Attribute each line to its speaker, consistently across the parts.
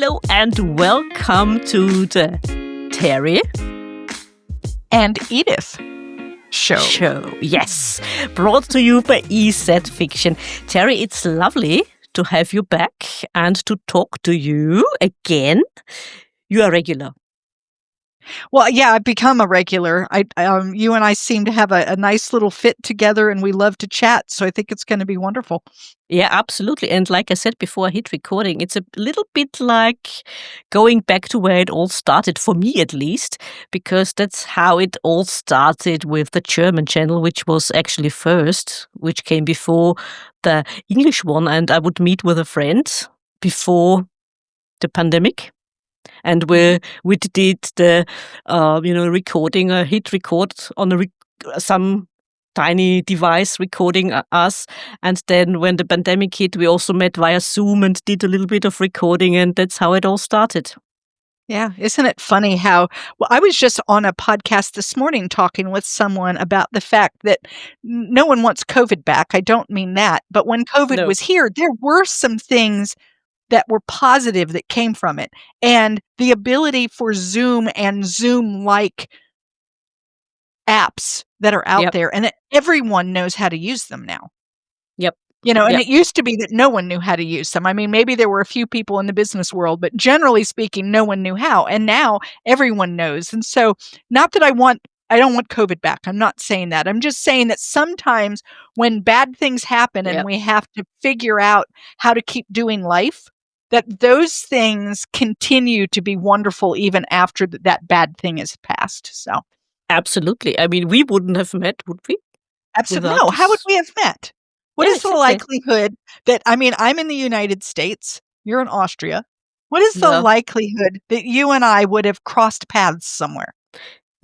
Speaker 1: Hello and welcome to the Terry
Speaker 2: and Edith Show.
Speaker 1: Yes, brought to you by EZ Fiction. Terry, it's lovely to have you back and to talk to you again. You are regular.
Speaker 2: Well, yeah, I've become a regular. You and I seem to have a nice little fit together, and we love to chat. So I think it's going to be wonderful.
Speaker 1: Yeah, absolutely. And like I said before I hit recording, it's a little bit like going back to where it all started, for me at least, because that's how it all started with the German channel, which was actually first, which came before the English one. And I would meet with a friend before the pandemic. And we did the recording, a hit record on some tiny device recording us. And then when the pandemic hit, we also met via Zoom and did a little bit of recording, and that's how it all started.
Speaker 2: Yeah, isn't it funny how, I was just on a podcast this morning talking with someone about the fact that no one wants COVID back. I don't mean that, but when COVID was here, there were some things that were positive that came from it. And the ability for Zoom and Zoom-like apps that are out there, and that everyone knows how to use them now.
Speaker 1: Yep.
Speaker 2: And it used to be that no one knew how to use them. I mean, maybe there were a few people in the business world, but generally speaking, no one knew how. And now everyone knows. And so, not that I don't want COVID back. I'm not saying that. I'm just saying that sometimes when bad things happen and we have to figure out how to keep doing life, that those things continue to be wonderful even after that bad thing is passed. So,
Speaker 1: absolutely. I mean, we wouldn't have met, would we?
Speaker 2: Absolutely. No. How would we have met? What is the likelihood that, I'm in the United States, you're in Austria. What is the likelihood that you and I would have crossed paths somewhere?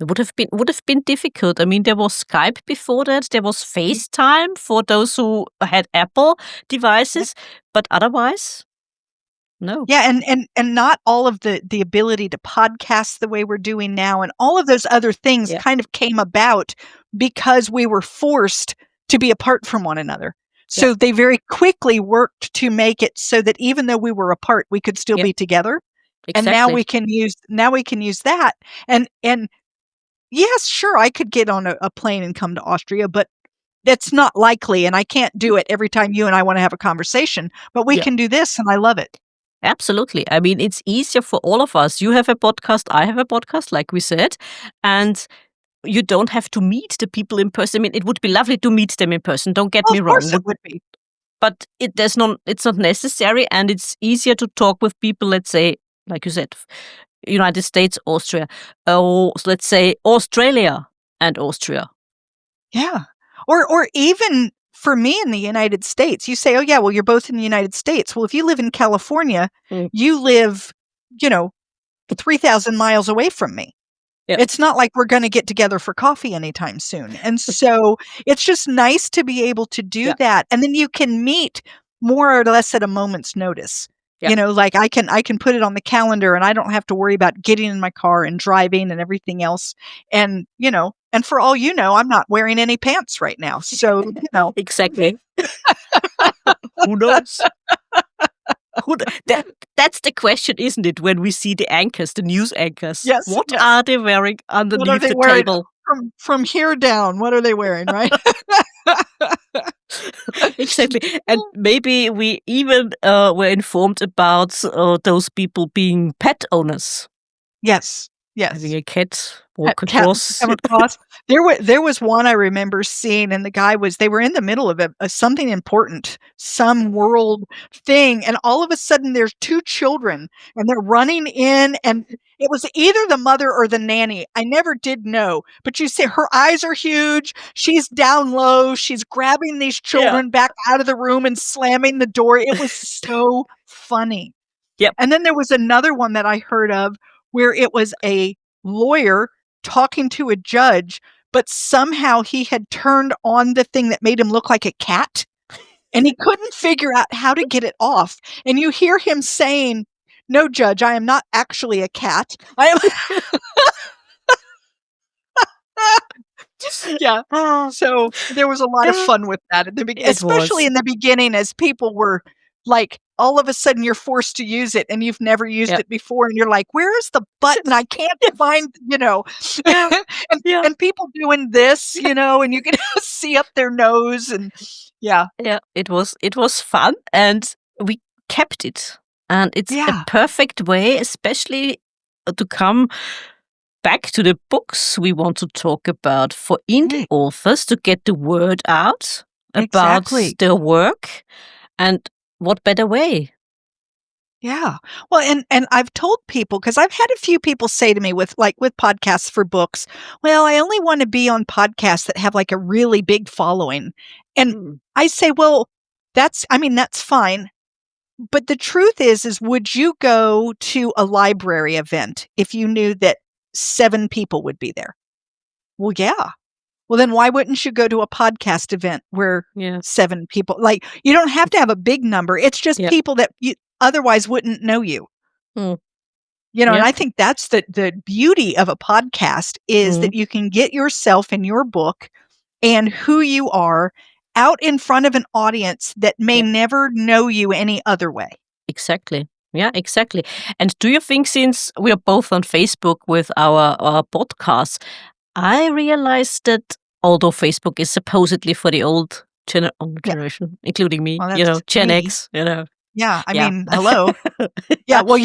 Speaker 1: It would have been difficult. I mean, there was Skype before that. There was FaceTime for those who had Apple devices, but otherwise, no.
Speaker 2: Yeah, and not all of the ability to podcast the way we're doing now, and all of those other things kind of came about because we were forced to be apart from one another. So they very quickly worked to make it so that even though we were apart, we could still be together.
Speaker 1: Exactly.
Speaker 2: And now we can use that. And yes, sure, I could get on a plane and come to Austria, but that's not likely. And I can't do it every time you and I want to have a conversation. But we can do this, and I love it.
Speaker 1: Absolutely. I mean, it's easier for all of us. You have a podcast, I have a podcast, like we said, and you don't have to meet the people in person. I mean, it would be lovely to meet them in person. Don't get me wrong.
Speaker 2: Of course it would be.
Speaker 1: But it's not necessary, and it's easier to talk with people, let's say, like you said, United States, Austria, or let's say Australia and Austria.
Speaker 2: Yeah. Or even for me in the United States, you say, oh yeah, well, you're both in the United States. Well, if you live in California, you live, 3,000 miles away from me. Yep. It's not like we're going to get together for coffee anytime soon. And so it's just nice to be able to do that. And then you can meet more or less at a moment's notice. Yep. Like I can put it on the calendar, and I don't have to worry about getting in my car and driving and everything else. And, and for all you know, I'm not wearing any pants right now. So,
Speaker 1: Exactly. Who knows? That's the question, isn't it? When we see the anchors, the news anchors, what are they wearing underneath the table?
Speaker 2: From here down, what are they wearing, right?
Speaker 1: Exactly. And maybe we even were informed about those people being pet owners.
Speaker 2: Yes.
Speaker 1: Having a cat walk across.
Speaker 2: There was one I remember seeing, and they were in the middle of something important, some world thing, and all of a sudden there's two children, and they're running in, and it was either the mother or the nanny. I never did know, but you see her eyes are huge. She's down low. She's grabbing these children back out of the room and slamming the door. It was so funny.
Speaker 1: Yep.
Speaker 2: And then there was another one that I heard of where it was a lawyer talking to a judge, but somehow he had turned on the thing that made him look like a cat, and he couldn't figure out how to get it off. And you hear him saying, "No, judge, I am not actually a cat. I am." Yeah. So there was a lot of fun with that, especially in the beginning, as people were like all of a sudden you're forced to use it and you've never used
Speaker 1: Yeah.
Speaker 2: it before, and you're like, where is the button? I can't find,
Speaker 1: Yeah.
Speaker 2: and,
Speaker 1: Yeah.
Speaker 2: and people doing this, and you can see up their nose, and yeah.
Speaker 1: Yeah. It was fun, and we kept it. And it's a
Speaker 2: Yeah.
Speaker 1: perfect way, especially to come back to the books we want to talk about, for indie
Speaker 2: Right.
Speaker 1: authors to get the word out about
Speaker 2: Exactly.
Speaker 1: their work. And what better way?
Speaker 2: Yeah. Well, and I've told people, because I've had a few people say to me with podcasts for books, well, I only want to be on podcasts that have like a really big following. And
Speaker 1: Mm.
Speaker 2: I say, well, that's fine. But the truth is would you go to a library event if you knew that 7 people would be there? Well, yeah. Well, then why wouldn't you go to a podcast event where
Speaker 1: Yeah.
Speaker 2: 7 people, like, you don't have to have a big number. It's just
Speaker 1: Yeah.
Speaker 2: people that you otherwise wouldn't know you.
Speaker 1: Mm.
Speaker 2: And
Speaker 1: Yeah.
Speaker 2: I think that's the beauty of a podcast, is
Speaker 1: Mm.
Speaker 2: that you can get yourself and your book and who you are out in front of an audience that may
Speaker 1: Yeah.
Speaker 2: never know you any other way.
Speaker 1: Exactly. Yeah, exactly. And do you think, since we are both on Facebook with our podcasts, I realized that although Facebook is supposedly for the old
Speaker 2: Yeah.
Speaker 1: generation, including me,
Speaker 2: Well, that's
Speaker 1: Gen
Speaker 2: me.
Speaker 1: X,
Speaker 2: Yeah, I
Speaker 1: Yeah.
Speaker 2: mean, hello. Yeah, well,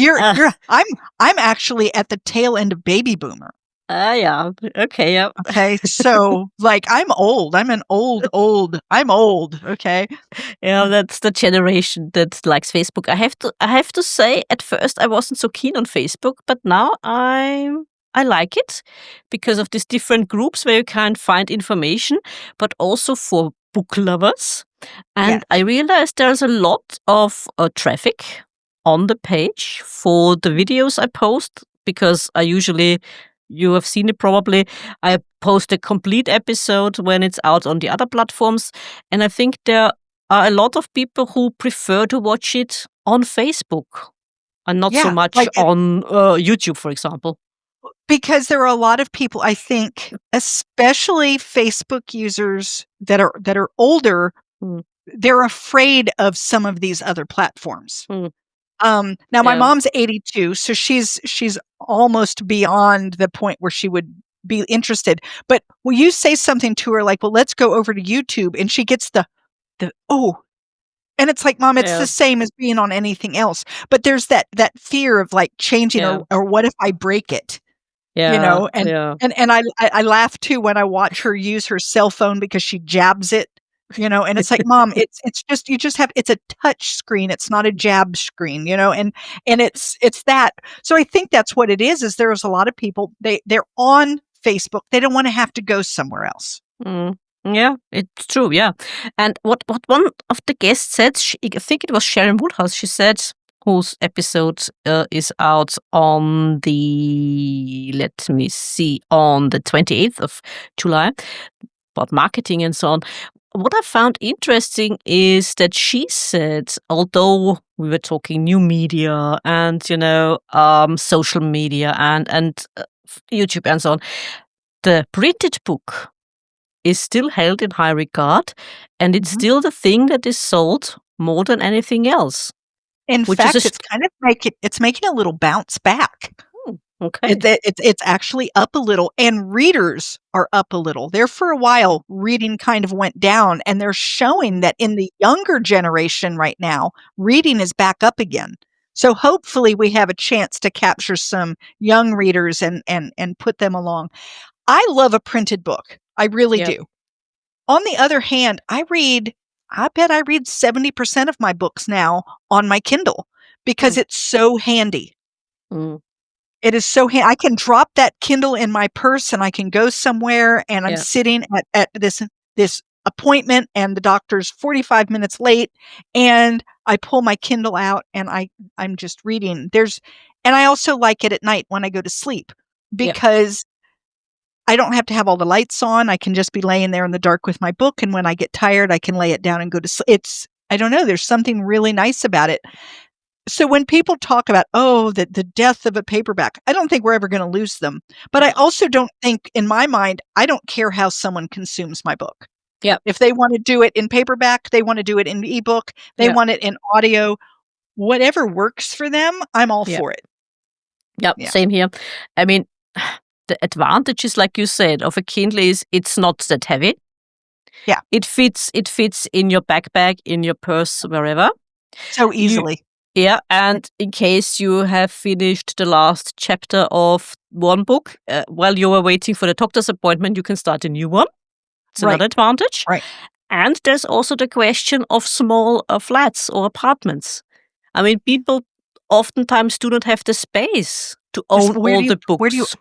Speaker 2: I'm actually at the tail end of baby boomer.
Speaker 1: Yeah. Okay, yeah.
Speaker 2: Okay, so like I'm old. I'm I'm old. Okay.
Speaker 1: Yeah, that's the generation that likes Facebook. I have to say, at first I wasn't so keen on Facebook, but now I like it because of these different groups where you can find information, but also for book lovers. And I
Speaker 2: Yes.
Speaker 1: realized there's a lot of traffic on the page for the videos I post, because I usually, you have seen it probably, I post a complete episode when it's out on the other platforms. And I think there are a lot of people who prefer to watch it on Facebook and not so
Speaker 2: Yeah,
Speaker 1: much
Speaker 2: like
Speaker 1: on YouTube, for example.
Speaker 2: because there are a lot of people, I think, especially Facebook users that are older,
Speaker 1: Mm.
Speaker 2: they're afraid of some of these other platforms.
Speaker 1: Mm.
Speaker 2: Now my
Speaker 1: Yeah.
Speaker 2: mom's 82, so she's almost beyond the point where she would be interested. But will you say something to her like, "Well, let's go over to YouTube," and she gets the "Oh," and it's like, "Mom, it's
Speaker 1: Yeah.
Speaker 2: the same as being on anything else." But there's that fear of like changing,
Speaker 1: Yeah.
Speaker 2: or what if I break it?
Speaker 1: Yeah.
Speaker 2: And
Speaker 1: Yeah.
Speaker 2: I laugh too when I watch her use her cell phone because she jabs it, and it's like, "Mom, it's just, you just have, it's a touch screen, it's not a jab screen," and it's that. So I think that's what it is there's a lot of people, they're on Facebook, they don't wanna have to go somewhere else.
Speaker 1: Mm. Yeah, it's true. Yeah, and what one of the guests said, I think it was Sharon Woodhouse. She said, whose episode is out on the, let me see, on the 28th of July, about marketing and so on. What I found interesting is that she said, although we were talking new media and social media and YouTube and so on, the printed book is still held in high regard, and it's
Speaker 2: Mhm.
Speaker 1: still the thing that is sold more than anything else.
Speaker 2: In
Speaker 1: Which is
Speaker 2: fact,
Speaker 1: a
Speaker 2: it's kind of making a little bounce back.
Speaker 1: okay.
Speaker 2: It's actually up a little, and readers are up a little. There for a while, reading kind of went down, and they're showing that in the younger generation right now, reading is back up again. So hopefully we have a chance to capture some young readers and put them along. I love a printed book. I really
Speaker 1: Yep.
Speaker 2: do. On the other hand, I bet I read 70% of my books now on my Kindle because
Speaker 1: Mm.
Speaker 2: it's so handy.
Speaker 1: Mm.
Speaker 2: It is so I can drop that Kindle in my purse and I can go somewhere, and I'm
Speaker 1: Yeah.
Speaker 2: sitting at this appointment and the doctor's 45 minutes late, and I pull my Kindle out and I'm just reading. And I also like it at night when I go to sleep
Speaker 1: Yeah.
Speaker 2: because I don't have to have all the lights on. I can just be laying there in the dark with my book, and when I get tired, I can lay it down and go to sleep. I don't know, there's something really nice about it. So when people talk about, the death of a paperback, I don't think we're ever gonna lose them. But I
Speaker 1: No.
Speaker 2: also don't think, in my mind, I don't care how someone consumes my book.
Speaker 1: Yeah.
Speaker 2: If they want to do it in paperback, they want to do it in ebook, they
Speaker 1: Yeah.
Speaker 2: want it in audio, whatever works for them, I'm all
Speaker 1: Yeah.
Speaker 2: for it.
Speaker 1: Yeah,
Speaker 2: Yeah.
Speaker 1: same here. I mean, the advantages, like you said, of a Kindle is it's not that heavy.
Speaker 2: Yeah.
Speaker 1: It fits in your backpack, in your purse, wherever.
Speaker 2: So easily.
Speaker 1: Yeah, and in case you have finished the last chapter of one book, while you are waiting for the doctor's appointment, you can start a new one. It's another advantage.
Speaker 2: Right.
Speaker 1: And there's also the question of small flats or apartments. I mean, people oftentimes do not have the space to own all the books.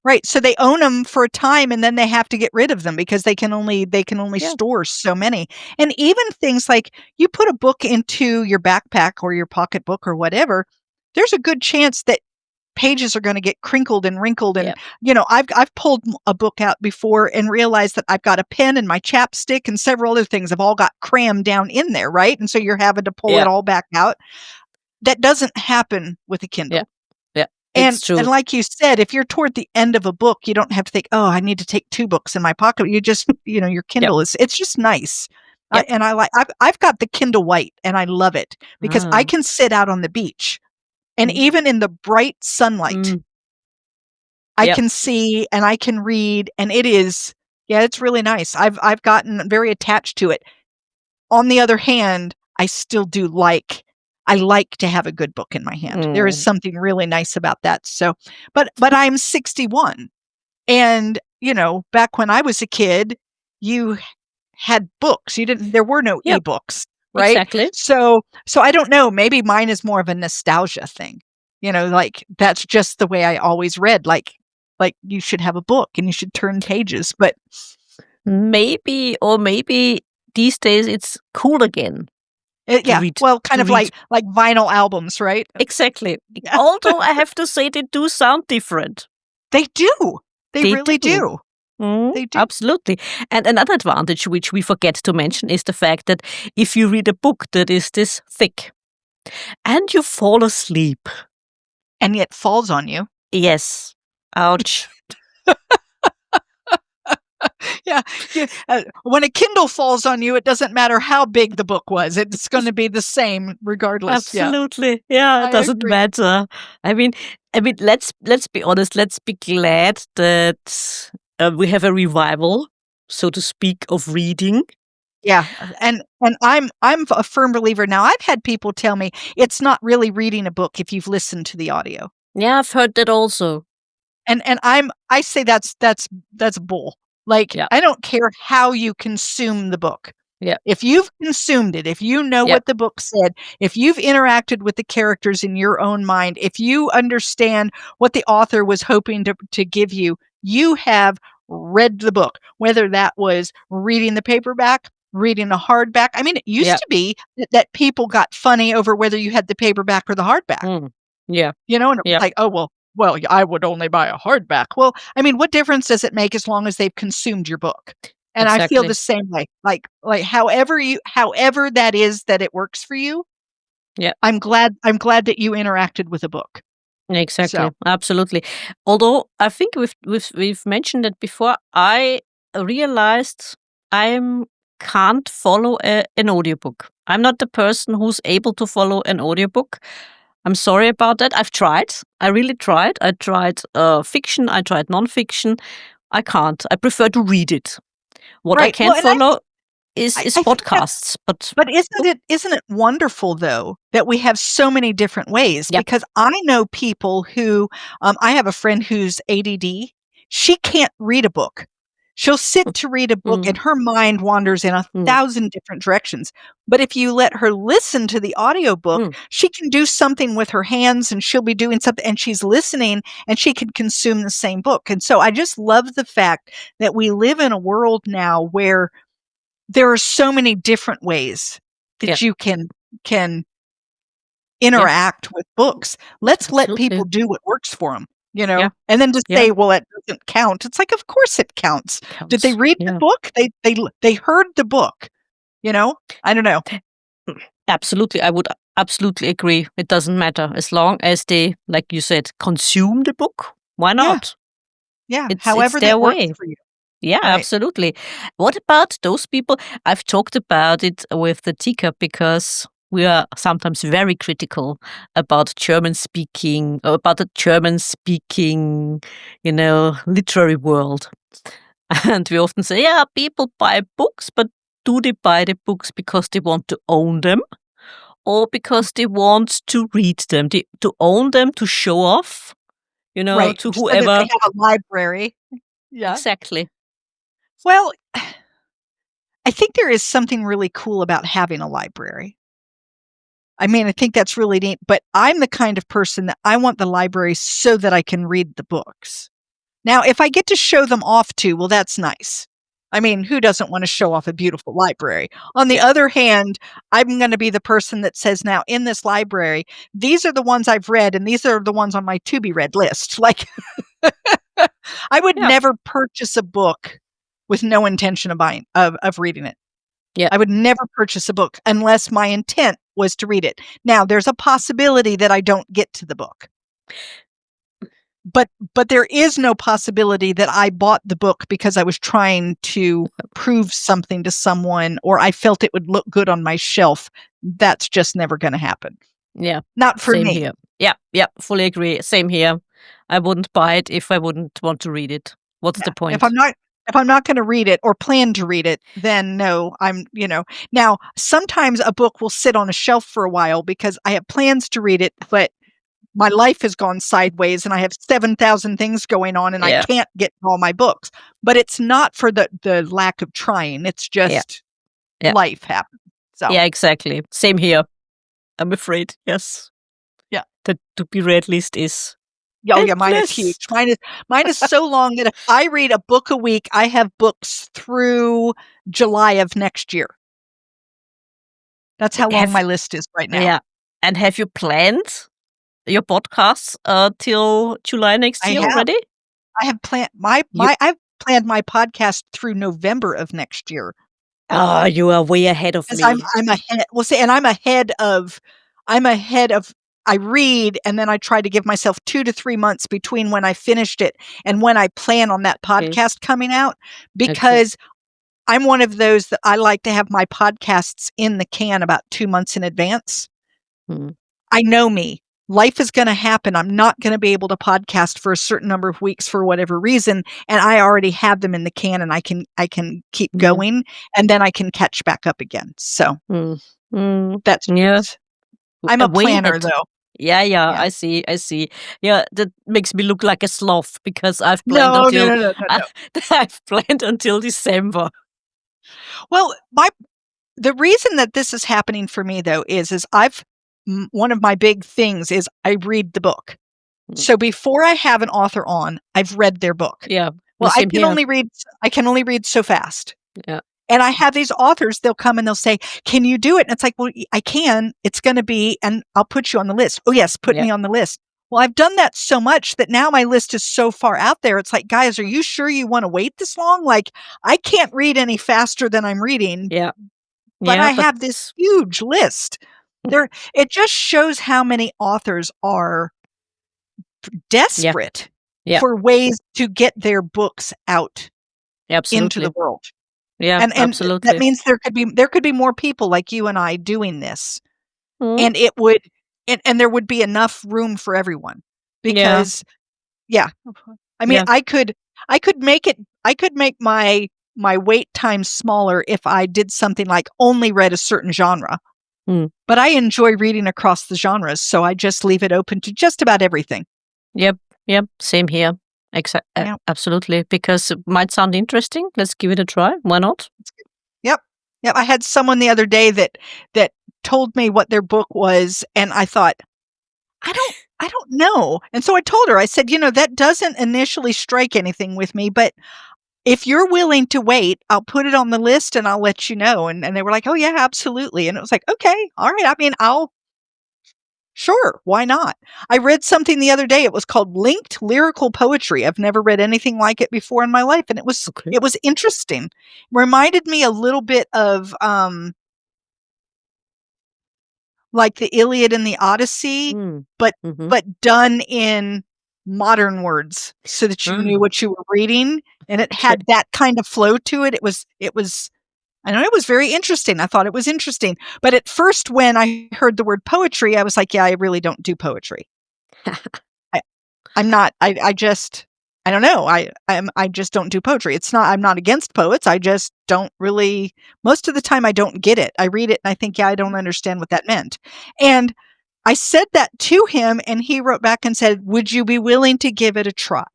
Speaker 2: Right. So they own them for a time and then they have to get rid of them because they can only
Speaker 1: Yeah.
Speaker 2: store so many. And even things like you put a book into your backpack or your pocketbook or whatever, there's a good chance that pages are going to get crinkled and wrinkled. And,
Speaker 1: Yeah.
Speaker 2: I've pulled a book out before and realized that I've got a pen and my chapstick and several other things have all got crammed down in there. Right. And so you're having to pull it all back out. That doesn't happen with a Kindle.
Speaker 1: Yeah. Yeah.
Speaker 2: And
Speaker 1: It's true.
Speaker 2: and like you said, if you're toward the end of a book, you don't have to think, "Oh, I need to take 2 books in my pocket." You just, your Kindle it's just nice.
Speaker 1: Yep.
Speaker 2: And I've got the Kindle White and I love it because I can sit out on the beach and even in the bright sunlight, I can see and I can read and it's really nice. I've gotten very attached to it. On the other hand, I still do I like to have a good book in my hand. There is something really nice about that. So, but I'm 61 and, back when I was a kid, you had books. There were no ebooks, right?
Speaker 1: Exactly.
Speaker 2: So I don't know, maybe mine is more of a nostalgia thing. Like that's just the way I always read. Like you should have a book and you should turn pages, but
Speaker 1: maybe these days it's cool again.
Speaker 2: Well, kind of like vinyl albums, right?
Speaker 1: Exactly. Yeah. Although I have to say they do sound different.
Speaker 2: They do. They really do.
Speaker 1: They do. Absolutely. And another advantage which we forget to mention is the fact that if you read a book that is this thick and you fall asleep.
Speaker 2: And yet falls on you.
Speaker 1: Yes. Ouch.
Speaker 2: Yeah. When a Kindle falls on you, it doesn't matter how big the book was. It's going to be the same regardless.
Speaker 1: Absolutely. Yeah, it doesn't matter. I mean, let's be honest. Let's be glad that we have a revival, so to speak, of reading.
Speaker 2: Yeah, and I'm a firm believer now. I've had people tell me it's not really reading a book if you've listened to the audio.
Speaker 1: Yeah, I've heard that also.
Speaker 2: And I say that's bull. Like, I don't care how you consume the book.
Speaker 1: Yeah.
Speaker 2: If you've consumed it, if you know what the book said, if you've interacted with the characters in your own mind, if you understand what the author was hoping to give you, you have read the book, whether that was reading the paperback, reading a hardback. I mean, it used to be that people got funny over whether you had the paperback or the hardback.
Speaker 1: Yeah.
Speaker 2: And it was like, oh, well, I would only buy a hardback. Well, I mean, what difference does it make as long as they've consumed your book? And I feel the same way. Like however that is that it works for you.
Speaker 1: Yeah.
Speaker 2: I'm glad that you interacted with a book.
Speaker 1: Exactly. So. Absolutely. Although I think we've mentioned it before, I realized I can't follow an audiobook. I'm not the person who's able to follow an audiobook. I'm sorry about that. I've tried. I really tried. I tried fiction. I tried nonfiction. I can't. I prefer to read it. What I can follow is podcasts. But
Speaker 2: isn't it wonderful though that we have so many different ways? Yep. Because I know people who I have a friend who's ADD. She can't read a book. She'll sit to read a book and her mind wanders in 1,000 different directions. But if you let her listen to the audiobook, she can do something with her hands and she'll be doing something and she's listening and she can consume the same book. And so I just love the fact that we live in a world now where there are so many different ways that you can interact with books. Let's let people do what works for them. And then to say, well, it doesn't count. It's like, of course it counts. Did they read the book? They heard the book, I don't know.
Speaker 1: Absolutely. I would absolutely agree. It doesn't matter as long as they, like you said, consume the book. Why not?
Speaker 2: Yeah. However that works for you.
Speaker 1: Yeah,
Speaker 2: Right.
Speaker 1: absolutely. What about those people? I've talked about it with the teacup because we are sometimes very critical about German speaking, about the German speaking, literary world. And we often say, yeah, people buy books, but do they buy the books because they want to own them or because they want to read them, to own them, to show off,
Speaker 2: Right.
Speaker 1: to
Speaker 2: So that they
Speaker 1: whoever?
Speaker 2: have a library. Yeah.
Speaker 1: Exactly.
Speaker 2: Well, I think there is something really cool about having a library. I mean, I think that's really neat, but I'm the kind of person that I want the library so that I can read the books. Now, if I get to show them off too, well, that's nice. I mean, who doesn't want to show off a beautiful library? On the
Speaker 1: Yeah.
Speaker 2: other hand, I'm going to be the person that says, now in this library, these are the ones I've read and these are the ones on my to be read list. Like, I would
Speaker 1: Yeah.
Speaker 2: never purchase a book with no intention of buying, of reading it.
Speaker 1: Yeah.
Speaker 2: I would never purchase a book unless my intent was to read it. Now, there's a possibility that I don't get to the book. But there is no possibility that I bought the book because I was trying to prove something to someone or I felt it would look good on my shelf. That's just never going to happen.
Speaker 1: Yeah.
Speaker 2: Not for
Speaker 1: Same
Speaker 2: me.
Speaker 1: here. Yeah, fully agree. Same here. I wouldn't buy it if I wouldn't want to read it. What's the point?
Speaker 2: If I'm not going to read it or plan to read it, then no, Now, sometimes a book will sit on a shelf for a while because I have plans to read it, but my life has gone sideways and I have 7,000 things going on and I
Speaker 1: Yeah.
Speaker 2: can't get to all my books. But it's not for the lack of trying. It's just
Speaker 1: Yeah.
Speaker 2: life happens. So
Speaker 1: Yeah, exactly. Same here. I'm afraid. Yes.
Speaker 2: Yeah.
Speaker 1: The to be read list is
Speaker 2: Oh yeah, mine is
Speaker 1: endless.
Speaker 2: huge. Mine is so long that if I read a book a week, I have books through July of next year. That's how long my list is right now.
Speaker 1: Yeah. And have you planned your podcasts till July next
Speaker 2: I
Speaker 1: year
Speaker 2: have.
Speaker 1: already?
Speaker 2: I have planned I've planned my podcast through November of next year.
Speaker 1: Oh, you are way ahead of
Speaker 2: 'Cause
Speaker 1: me.
Speaker 2: I'm ahead well, see, and I'm ahead of I read, and then I try to give myself 2 to 3 months between when I finished it and when I plan on that
Speaker 1: Okay.
Speaker 2: podcast coming out,
Speaker 1: Okay.
Speaker 2: because I'm one of those that I like to have my podcasts in the can about 2 months in advance.
Speaker 1: Mm.
Speaker 2: I know me. Life is gonna happen. I'm not gonna be able to podcast for a certain number of weeks for whatever reason, and I already have them in the can, and I can keep
Speaker 1: Yeah.
Speaker 2: going, and then I can catch back up again. So that's
Speaker 1: Yeah.
Speaker 2: just I'm a
Speaker 1: Way
Speaker 2: planner,
Speaker 1: ahead.
Speaker 2: though.
Speaker 1: Yeah,
Speaker 2: Yeah.
Speaker 1: I see. Yeah, that makes me look like a sloth because I've planned
Speaker 2: No,
Speaker 1: until
Speaker 2: no.
Speaker 1: I've planned until December.
Speaker 2: Well, the reason that this is happening for me, though, is one of my big things is I read the book.
Speaker 1: Mm.
Speaker 2: So before I have an author on, I've read their book.
Speaker 1: Yeah.
Speaker 2: Well,
Speaker 1: Same here.
Speaker 2: I can only read so fast.
Speaker 1: Yeah.
Speaker 2: And I have these authors, they'll come and they'll say, "Can you do it?" And it's like, "Well, I can. It's gonna be and I'll put you on the list." "Oh, yes, put
Speaker 1: Yeah.
Speaker 2: me on the list." Well, I've done that so much that now my list is so far out there. It's like, "Guys, are you sure you wanna wait this long? Like, I can't read any faster than I'm reading,
Speaker 1: Yeah.
Speaker 2: but
Speaker 1: Yeah,
Speaker 2: I have this huge list." It just shows how many authors are desperate
Speaker 1: Yeah.
Speaker 2: for ways to get their books out
Speaker 1: Absolutely.
Speaker 2: into the world.
Speaker 1: Yeah,
Speaker 2: And
Speaker 1: absolutely.
Speaker 2: that means there could be more people like you and I doing this,
Speaker 1: Mm.
Speaker 2: and it would and there would be enough room for everyone because I mean,
Speaker 1: Yeah.
Speaker 2: I could make my wait time smaller if I did something like only read a certain genre.
Speaker 1: Mm.
Speaker 2: But I enjoy reading across the genres, so I just leave it open to just about everything.
Speaker 1: Yep. Same here.
Speaker 2: Yeah.
Speaker 1: Absolutely, because it might sound interesting. Let's give it a try. Why not?
Speaker 2: Yep. I had someone the other day that told me what their book was, and I thought, I don't know. And so I told her, I said, that doesn't initially strike anything with me, but if you're willing to wait, I'll put it on the list and I'll let you know. And they were like, "Oh yeah, absolutely." And it was like, "Okay, all right. I mean, sure, why not?" I read something the other day. It was called Linked Lyrical Poetry. I've never read anything like it before in my life, and it was interesting. Reminded me a little bit of like the Iliad and the Odyssey,
Speaker 1: Mm.
Speaker 2: but
Speaker 1: Mhm.
Speaker 2: done in modern words so that you knew
Speaker 1: Mm.
Speaker 2: what you were reading, and it
Speaker 1: Okay.
Speaker 2: had that kind of flow to it. It was I know it was very interesting. I thought it was interesting. But at first when I heard the word poetry, I was like, yeah, I really don't do poetry. I I'm not I just I don't know. I just don't do poetry. It's not I'm not against poets. I just don't really most of the time I don't get it. I read it and I think, yeah, I don't understand what that meant. And I said that to him and he wrote back and said, "Would you be willing to give it a try?"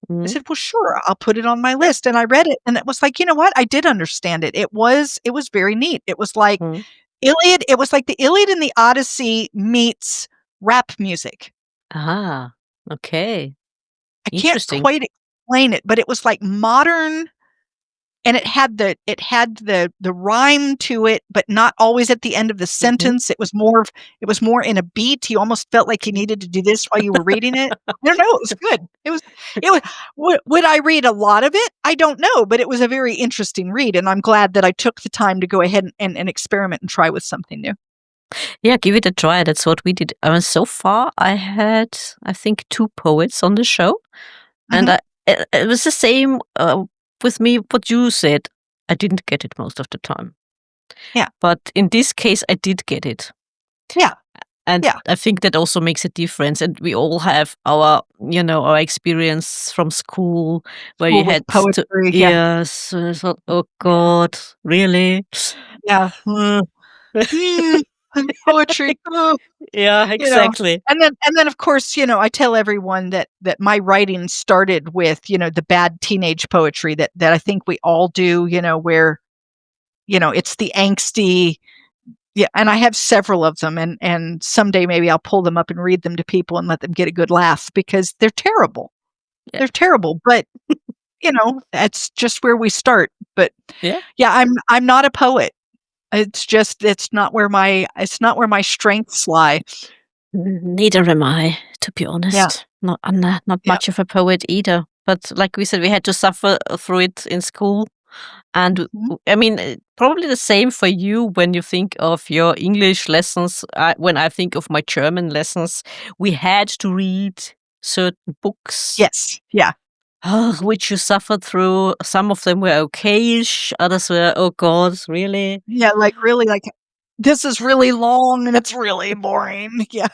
Speaker 2: I
Speaker 1: Mm.
Speaker 2: said, "Well, sure, I'll put it on my list." And I read it and it was like, you know what? I did understand it. It was very neat. It was like
Speaker 1: Mm.
Speaker 2: Iliad, it was like the Iliad and the Odyssey meets rap music.
Speaker 1: Ah, okay.
Speaker 2: I can't
Speaker 1: Interesting.
Speaker 2: quite explain it, but it was like modern and it had the rhyme to it, but not always at the end of the
Speaker 1: Mhm.
Speaker 2: sentence. It was more in a beat. You almost felt like you needed to do this while you were reading it. I don't know, it was good. It was would I read a lot of it? I don't know, but it was a very interesting read, and I'm glad that I took the time to go ahead and experiment and try with something new.
Speaker 1: Yeah, give it a try. That's what we did. So far, I had, I think, 2 poets on the show, and
Speaker 2: Mhm.
Speaker 1: it was the same with me. What you said, I didn't get it most of the time,
Speaker 2: Yeah.
Speaker 1: but in this case, I did get it,
Speaker 2: Yeah.
Speaker 1: and
Speaker 2: Yeah.
Speaker 1: I think that also makes a difference. And we all have our, our experience from school where you
Speaker 2: School with
Speaker 1: had to.
Speaker 2: poetry, yeah.
Speaker 1: Yes, I thought, oh God, really?
Speaker 2: Yeah. Hmm, poetry. Oh.
Speaker 1: Yeah,
Speaker 2: You know,
Speaker 1: exactly.
Speaker 2: and then, of course, I tell everyone that my writing started with, the bad teenage poetry that I think we all do, where, it's the angsty yeah, and I have several of them, and someday maybe I'll pull them up and read them to people and let them get a good laugh because they're terrible.
Speaker 1: Yeah.
Speaker 2: They're terrible, but, that's just where we start. But,
Speaker 1: Yeah.
Speaker 2: yeah, I'm not a poet. It's not where my strengths lie.
Speaker 1: Neither am I, to be
Speaker 2: Yeah,
Speaker 1: honest. I'm not
Speaker 2: yeah.
Speaker 1: much of a poet either. But like we said, we had to suffer through it in school. And
Speaker 2: Mhm.
Speaker 1: I mean, probably the same for you when you think of your English lessons. When I think of my German lessons, we had to read certain books,
Speaker 2: Yes, yeah.
Speaker 1: which you suffered through. Some of them were okayish, others were, oh God, really?
Speaker 2: Yeah, like, really, like, this is really long and it's really boring. Yeah.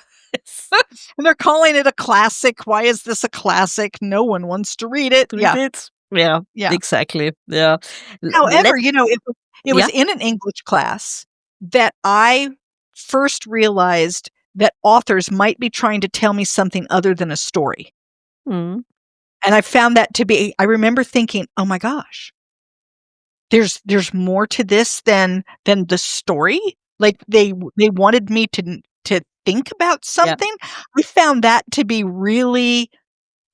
Speaker 2: And they're calling it a classic. Why is this a classic? No one wants to read it.
Speaker 1: Read
Speaker 2: Yeah,
Speaker 1: it? Yeah,
Speaker 2: yeah.
Speaker 1: exactly. Yeah.
Speaker 2: However,
Speaker 1: Let
Speaker 2: it was
Speaker 1: Yeah.
Speaker 2: in an English class that I first realized that authors might be trying to tell me something other than a story.
Speaker 1: Mm,
Speaker 2: And I found that to be I remember thinking, "Oh my gosh, there's more to this than the story?" Like, they wanted me to think about
Speaker 1: yeah.
Speaker 2: something? I found that to be really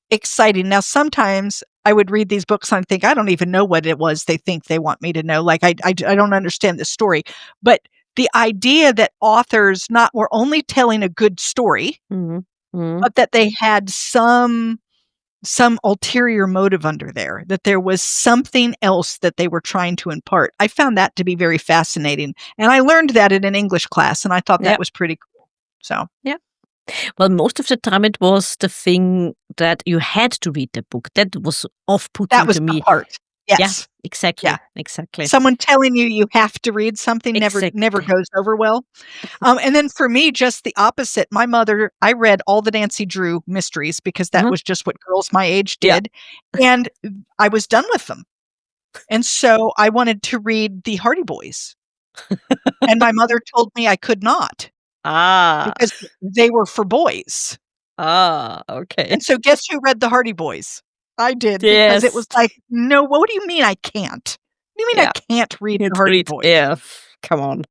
Speaker 2: exciting. Now, sometimes I would read these books and think, "I don't even know what it was they think they want me to know." Like, I don't understand the story. But the idea that authors not were only telling a good story,
Speaker 1: Mhm. Mhm.
Speaker 2: but that they had some ulterior motive under there, that there was something else that they were trying to impart. I found that to be very fascinating, and I learned that in an English class, and I thought that
Speaker 1: Yeah.
Speaker 2: was pretty cool. So,
Speaker 1: Yeah. Well, most of the time it was the thing that you had to read the book. That was
Speaker 2: that
Speaker 1: off-putting
Speaker 2: was
Speaker 1: to
Speaker 2: the
Speaker 1: me.
Speaker 2: part.
Speaker 1: Yeah,
Speaker 2: Yes. Yeah.
Speaker 1: exactly. Exactly.
Speaker 2: Someone telling you have to read something never
Speaker 1: Exactly.
Speaker 2: goes over well. And then for me, just the opposite. My mother I read all the Nancy Drew mysteries because that
Speaker 1: Mhm.
Speaker 2: was just what girls my age
Speaker 1: Yeah.
Speaker 2: did, and I was done with them. And so I wanted to read the Hardy Boys, and my mother told me I could not
Speaker 1: Ah.
Speaker 2: because they were for boys.
Speaker 1: Ah, okay.
Speaker 2: And so guess who read the Hardy Boys? I did because it
Speaker 1: Yes.
Speaker 2: was like, "No, what do you mean I can't? What do you mean I
Speaker 1: Yeah.
Speaker 2: can't read the
Speaker 1: It's
Speaker 2: Hardy
Speaker 1: read.
Speaker 2: Boys?"
Speaker 1: Yeah. Come on.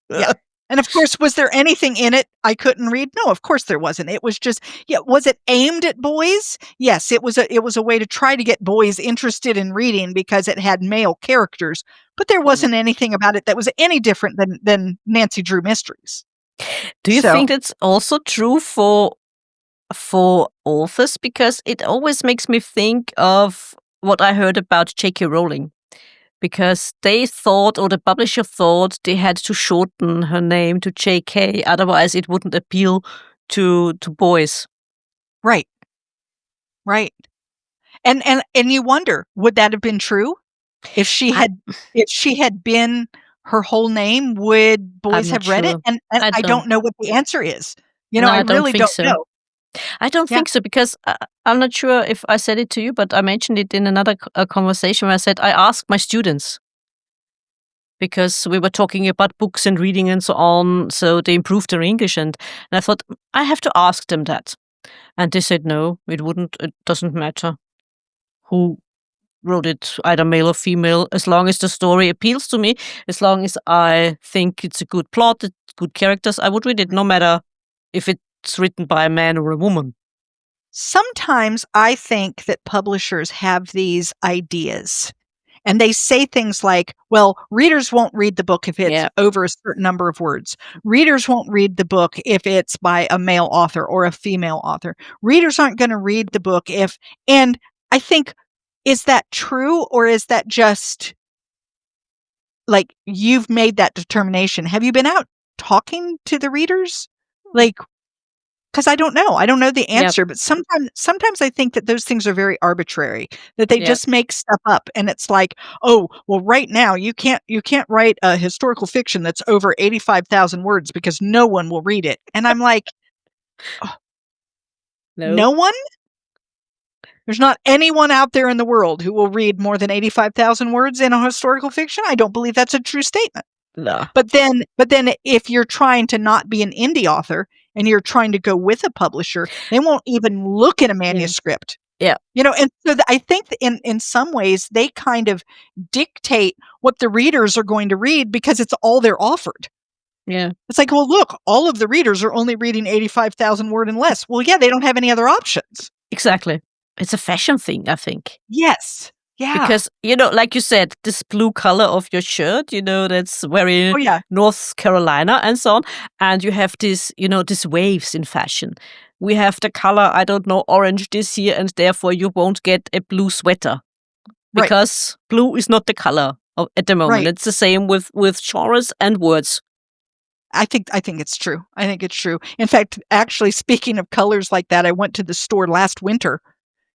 Speaker 2: Yeah. And of course, was there anything in it I couldn't read? No, of course there wasn't. It was just yeah, was it aimed at boys? Yes, it was a way to try to get boys interested in reading because it had male characters, but there
Speaker 1: Mhm.
Speaker 2: wasn't anything about it that was any different than Nancy Drew mysteries.
Speaker 1: Do you
Speaker 2: So,
Speaker 1: think that's also true for authors? Because it always makes me think of what I heard about J.K. Rowling. Because they thought, or the publisher thought, they had to shorten her name to JK, otherwise it wouldn't appeal to boys.
Speaker 2: Right. Right. And you wonder, would that have been true? If she
Speaker 1: I
Speaker 2: had been her whole name, would
Speaker 1: I'm
Speaker 2: boys
Speaker 1: not
Speaker 2: have read it?
Speaker 1: sure.
Speaker 2: And
Speaker 1: I
Speaker 2: I
Speaker 1: don't.
Speaker 2: don't know what the answer is.
Speaker 1: No,
Speaker 2: I
Speaker 1: I don't
Speaker 2: really
Speaker 1: think
Speaker 2: don't
Speaker 1: so.
Speaker 2: know.
Speaker 1: I don't
Speaker 2: Yeah.
Speaker 1: think so because I'm not sure if I said it to you, but I mentioned it in another conversation where I said I asked my students because we were talking about books and reading and so on, so they improved their English, and I thought I have to ask them that, and they said no, it wouldn't. It doesn't matter who wrote it, either male or female, as long as the story appeals to me, as long as I think it's a good plot, it's good characters, I would read it, no matter if it's written by a man or a woman.
Speaker 2: Sometimes I think that publishers have these ideas, and they say things like, well, readers won't read the book if it's
Speaker 1: Yeah,
Speaker 2: over a certain number of words. Readers won't read the book if it's by a male author or a female author. Readers aren't going to read the book if, and I think, is that true, or is that just like you've made that determination? Have you been out talking to the readers? Like, because I don't know. I don't know the
Speaker 1: yeah,
Speaker 2: answer, but sometimes I think that those things are very arbitrary, that they
Speaker 1: yeah.
Speaker 2: just make stuff up, and it's like, "Oh, well, right now you can't write a historical fiction that's over 85,000 words because no one will read it." And I'm like, "Oh,
Speaker 1: No,
Speaker 2: no one? There's not anyone out there in the world who will read more than 85,000 words in a historical fiction? I don't believe that's a true statement."
Speaker 1: no.
Speaker 2: But then if you're trying to not be an indie author and you're trying to go with a publisher, they won't even look at a
Speaker 1: Yeah,
Speaker 2: manuscript.
Speaker 1: yeah,
Speaker 2: And so I think that in some ways they kind of dictate what the readers are going to read because it's all they're offered.
Speaker 1: yeah.
Speaker 2: It's like, well, look, all of the readers are only reading 85,000 word and less. Well, yeah, they don't have any other options.
Speaker 1: Exactly. It's a fashion thing, I think.
Speaker 2: Yes. Yeah.
Speaker 1: Because, like you said, this blue color of your shirt, that's very
Speaker 2: Oh, yeah.
Speaker 1: North Carolina and so on. And you have these waves in fashion. We have the color, I don't know, orange this year, and therefore you won't get a blue sweater
Speaker 2: Right.
Speaker 1: because blue is not the color at the moment.
Speaker 2: Right.
Speaker 1: It's the same with genres and words.
Speaker 2: I think it's true. I think it's true. In fact, actually, speaking of colors like that, I went to the store last winter.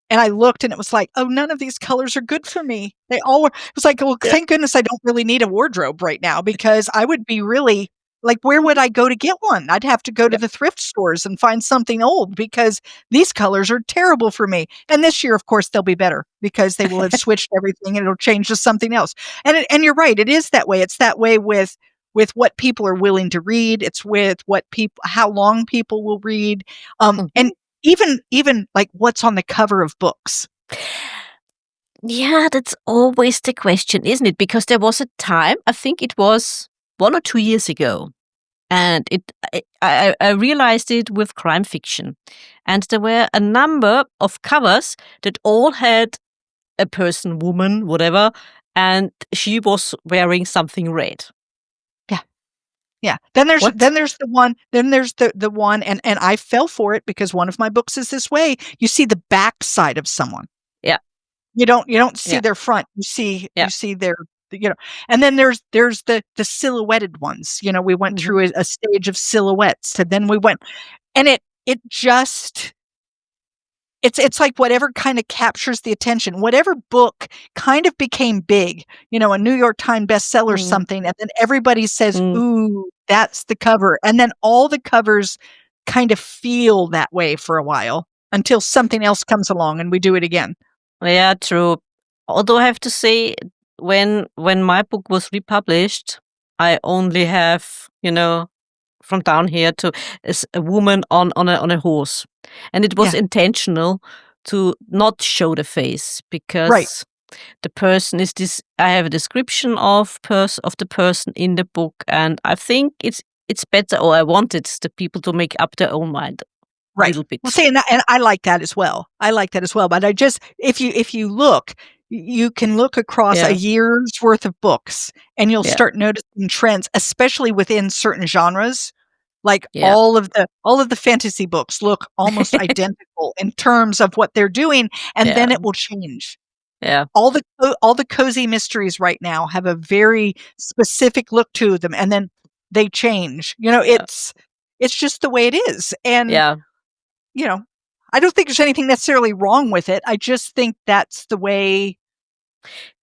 Speaker 2: And I looked and it was like, "Oh, none of these colors are good for me." They all were it was like, "Well,
Speaker 1: Yeah.
Speaker 2: thank goodness I don't really need a wardrobe right now because I would be really like, where would I go to get one? I'd have to go to
Speaker 1: Yeah.
Speaker 2: the thrift stores and find something old because these colors are terrible for me." And this year, of course, they'll be better because they will have switched everything and it'll change to something else. And you're right, it is that way. It's that way with what people are willing to read. It's with how long people will read. And
Speaker 1: Mhm.
Speaker 2: even like what's on the cover of books.
Speaker 1: Yeah, that's always the question, isn't it? Because there was a time, I think it was 1 or 2 years ago, and I realized it with crime fiction. And there were a number of covers that all had a person, woman, whatever, and she was wearing something red.
Speaker 2: Yeah. Yeah. Then there's
Speaker 1: What?
Speaker 2: then there's the one and I fell for it because one of my books is this way. You see the back side of someone.
Speaker 1: Yeah,
Speaker 2: You don't see
Speaker 1: yeah,
Speaker 2: their front. You see their you know. And then there's the silhouetted ones. We went
Speaker 1: hmm
Speaker 2: through a stage of silhouettes and then we went and it just it's like whatever kind of captures the attention. Whatever book kind of became big, a New York Times bestseller
Speaker 1: mm
Speaker 2: something, and then everybody says,
Speaker 1: mm.
Speaker 2: "Ooh, that's the cover." And then all the covers kind of feel that way for a while until something else comes along and we do it again.
Speaker 1: Yeah, true. Although I have to say, when my book was republished, I only have, from down here to is a woman on a horse, and it was
Speaker 2: Yeah,
Speaker 1: intentional to not show the face
Speaker 2: right.
Speaker 1: because the person is this. I have a description of the person in the book, and I think it's better, or I wanted the people to make up their own mind a
Speaker 2: Right.
Speaker 1: little
Speaker 2: Well,
Speaker 1: bit.
Speaker 2: see, and I like that as well. I like that as well, but I just if you look, you can look across a
Speaker 1: Yeah,
Speaker 2: year's worth of books, and you'll
Speaker 1: yeah,
Speaker 2: start noticing trends, especially within certain genres. Like,
Speaker 1: yeah,
Speaker 2: all of the fantasy books look almost identical in terms of what they're doing, and
Speaker 1: yeah,
Speaker 2: then it will change.
Speaker 1: yeah,
Speaker 2: All the cozy mysteries right now have a very specific look to them, and then they change.
Speaker 1: yeah,
Speaker 2: It's just the way it is, and
Speaker 1: yeah.
Speaker 2: you know I don't think there's anything necessarily wrong with it. I just think that's the way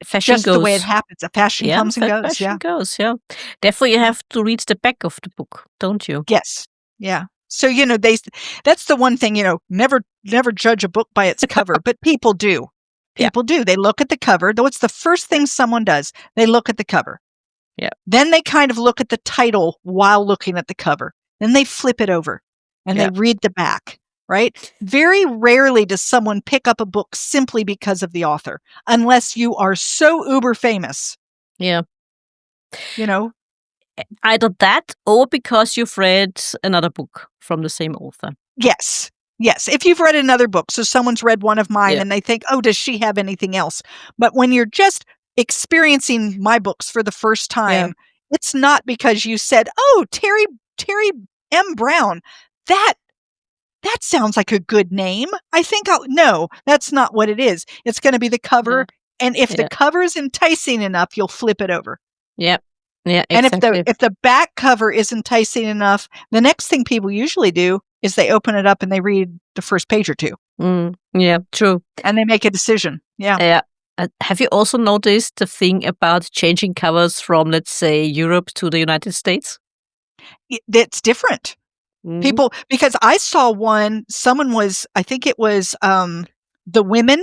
Speaker 1: Fashion
Speaker 2: just the way it
Speaker 1: goes.
Speaker 2: happens. The fashion
Speaker 1: Yeah,
Speaker 2: comes and goes.
Speaker 1: fashion
Speaker 2: Yeah.
Speaker 1: goes, yeah. Therefore, you have to read the back of the book, don't you?
Speaker 2: Yes. Yeah. So, that's the one thing, never judge a book by its cover, but people do.
Speaker 1: Yeah.
Speaker 2: People do. They look at the cover. Though it's the first thing someone does. They look at the cover.
Speaker 1: Yeah.
Speaker 2: Then they kind of look at the title while looking at the cover. Then they flip it over and
Speaker 1: Yeah.
Speaker 2: they read the back, right? Very rarely does someone pick up a book simply because of the author, unless you are so uber famous,
Speaker 1: Yeah.
Speaker 2: you know?
Speaker 1: Either that or because you've read another book from the same author.
Speaker 2: Yes. Yes. If you've read another book, so someone's read one of mine
Speaker 1: Yeah.
Speaker 2: and they think, oh, does she have anything else? But when you're just experiencing my books for the first time, it's not because you said, oh, Terry M. Brown, that sounds like a good name. I think no, that's not what it is. It's going to be the cover. And if the cover is enticing enough, you'll flip it over.
Speaker 1: Yep. Yeah,
Speaker 2: And
Speaker 1: exactly.
Speaker 2: if the back cover is enticing enough, the next thing people usually do is they open it up and they read the first page or two.
Speaker 1: Yeah, true.
Speaker 2: And they make a decision. Yeah.
Speaker 1: Yeah. Have you also noticed the thing about changing covers from, let's say, Europe to the United States?
Speaker 2: It's different. People, because I saw one, I think it was The Women.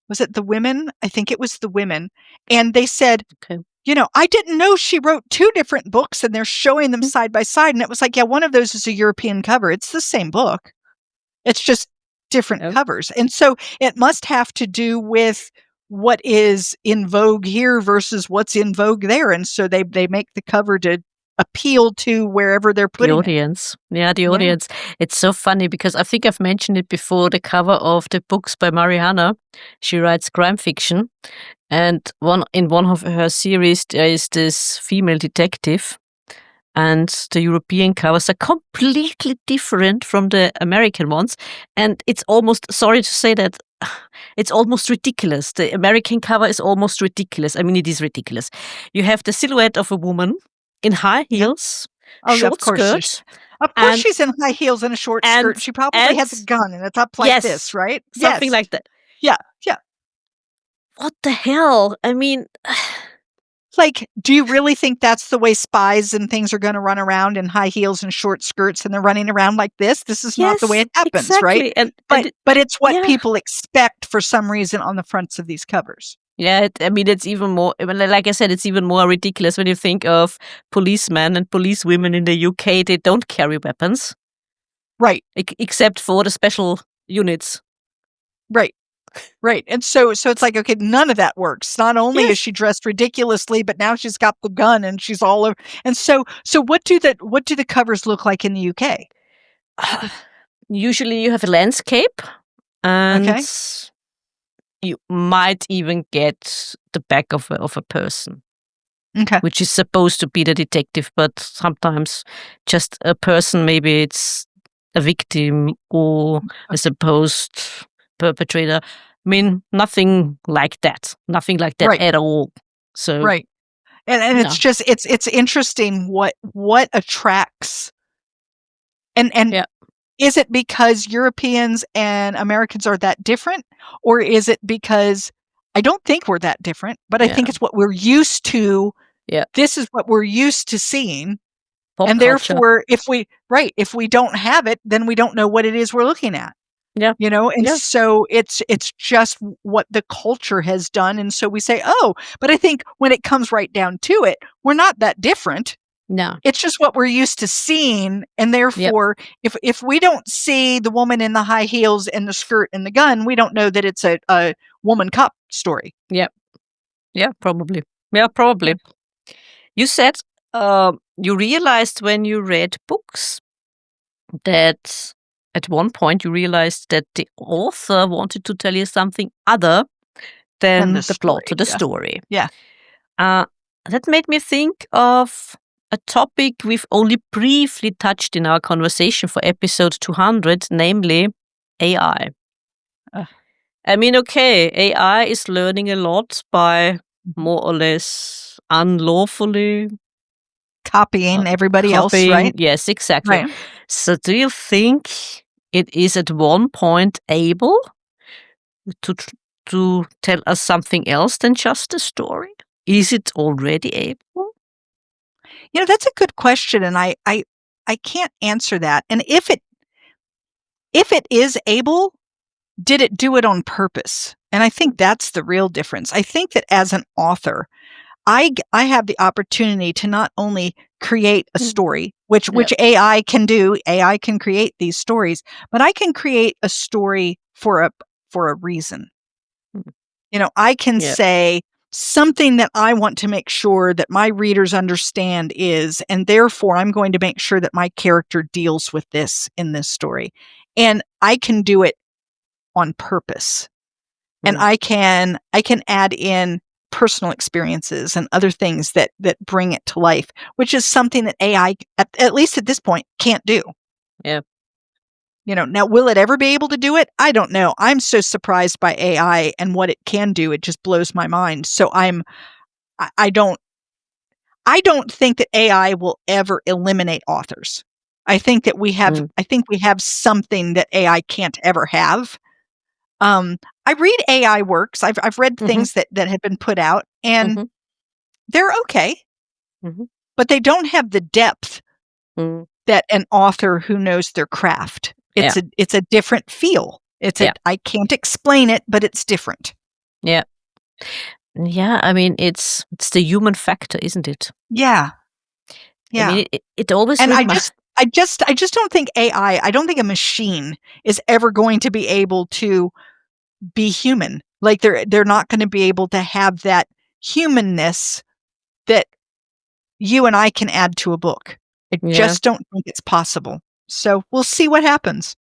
Speaker 2: Was it The Women? I think it was The Women. And they said, I didn't know she wrote 2 different books and they're showing them side by side. And it was like, yeah, one of those is a European cover. It's the same book. It's just different covers. And so it must have to do with what is in vogue here versus what's in vogue there. And so they make the cover to appeal to wherever they're putting
Speaker 1: the audience. Yeah, the audience. It's so funny because I think I've mentioned it before, the cover of the books by Mariana. She writes crime fiction. And in one of her series, there is this female detective. And the European covers are completely different from the American ones. And it's almost, sorry to say that, it's almost ridiculous. The American cover is almost ridiculous. I mean, it is ridiculous. You have the silhouette of a woman in high heels, short skirt.
Speaker 2: Of course she's in high heels and a short skirt. She probably has a gun and it's up like this, right?
Speaker 1: Something like that.
Speaker 2: Yeah, yeah.
Speaker 1: What the hell? I mean...
Speaker 2: Like, do you really think that's the way spies and things are going to run around in high heels and short skirts and they're running around like this? This is not the way it happens, right? But it's what people expect for some reason on the fronts of these covers.
Speaker 1: Yeah, it's even more, like I said, it's even more ridiculous when you think of policemen and policewomen in the UK. They don't carry weapons.
Speaker 2: Right.
Speaker 1: Except for the special units.
Speaker 2: Right. Right. And so it's like, okay, none of that works. Not only is she dressed ridiculously, but now she's got the gun and she's all over. And so what do the covers look like in the UK?
Speaker 1: Usually you have a landscape and you might even get the back of a person.
Speaker 2: Okay.
Speaker 1: Which is supposed to be the detective, but sometimes just a person, maybe it's a victim or a supposed perpetrator. I mean, nothing like that. Nothing like that at all. So
Speaker 2: right. And it's just it's interesting what attracts and is it because Europeans and Americans are that different? Or is it because I don't think we're that different, but I think it's what we're used to.
Speaker 1: Yeah.
Speaker 2: This is what we're used to seeing.
Speaker 1: Pop
Speaker 2: and
Speaker 1: culture.
Speaker 2: Therefore, if we don't have it, then we don't know what it is we're looking at.
Speaker 1: Yeah.
Speaker 2: So it's just what the culture has done. And so we say, oh, but I think when it comes right down to it, we're not that different.
Speaker 1: No.
Speaker 2: It's just what we're used to seeing. And therefore, if we don't see the woman in the high heels and the skirt and the gun, we don't know that it's a woman cop story.
Speaker 1: Yep. Yeah, probably. Yeah, probably. You said you realized when you read books that at one point you realized that the author wanted to tell you something other than the plot to the story.
Speaker 2: Yeah.
Speaker 1: That made me think of a topic we've only briefly touched in our conversation for episode 200, namely AI. I mean, okay, AI is learning a lot by more or less unlawfully
Speaker 2: copying everybody else, right?
Speaker 1: Yes, exactly.
Speaker 2: Right.
Speaker 1: So do you think it is at one point able to tell us something else than just a story? Is it already able?
Speaker 2: That's a good question, and I can't answer that. And if it is able, did it do it on purpose? And I think that's the real difference. I think that as an author, I have the opportunity to not only create a story, which AI can do. AI can create these stories, but I can create a story for a reason. I can say something that I want to make sure that my readers understand is, and therefore I'm going to make sure that my character deals with this in this story. And I can do it on purpose. And I can add in personal experiences and other things that bring it to life, which is something that AI, at least at this point, can't do.
Speaker 1: Yeah.
Speaker 2: Now, will it ever be able to do it? I don't know. I'm so surprised by AI and what it can do. It just blows my mind. So I don't think that AI will ever eliminate authors. I think that we have something that AI can't ever have. I read AI works. I've read things that have been put out, and they're okay, but they don't have the depth that an author who knows their craft. It's a different feel. I can't explain it, but it's different.
Speaker 1: Yeah. Yeah, I mean, it's the human factor, isn't it?
Speaker 2: Yeah. Yeah.
Speaker 1: I mean, it always.
Speaker 2: And I just don't think AI. I don't think a machine is ever going to be able to be human. Like they're not going to be able to have that humanness that you and I can add to a book. I just don't think it's possible. So we'll see what happens.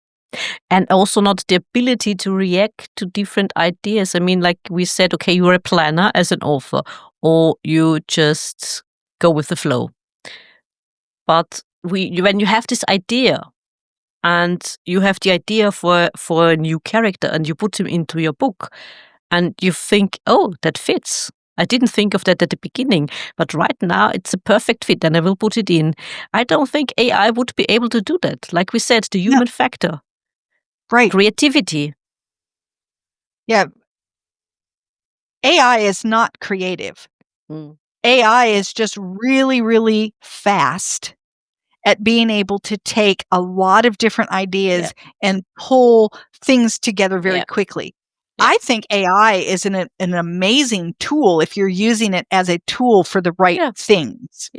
Speaker 1: And also not the ability to react to different ideas. I mean, like we said, okay, you're a planner as an author, or you just go with the flow. But when you have this idea, and you have the idea for a new character, and you put him into your book, and you think, oh, that fits. I didn't think of that at the beginning, but right now it's a perfect fit, and I will put it in. I don't think AI would be able to do that. Like we said, the human factor.
Speaker 2: Right.
Speaker 1: Creativity.
Speaker 2: Yeah. AI is not creative. AI is just really, really fast at being able to take a lot of different ideas and pull things together very quickly. I think AI is an amazing tool if you're using it as a tool for the right things.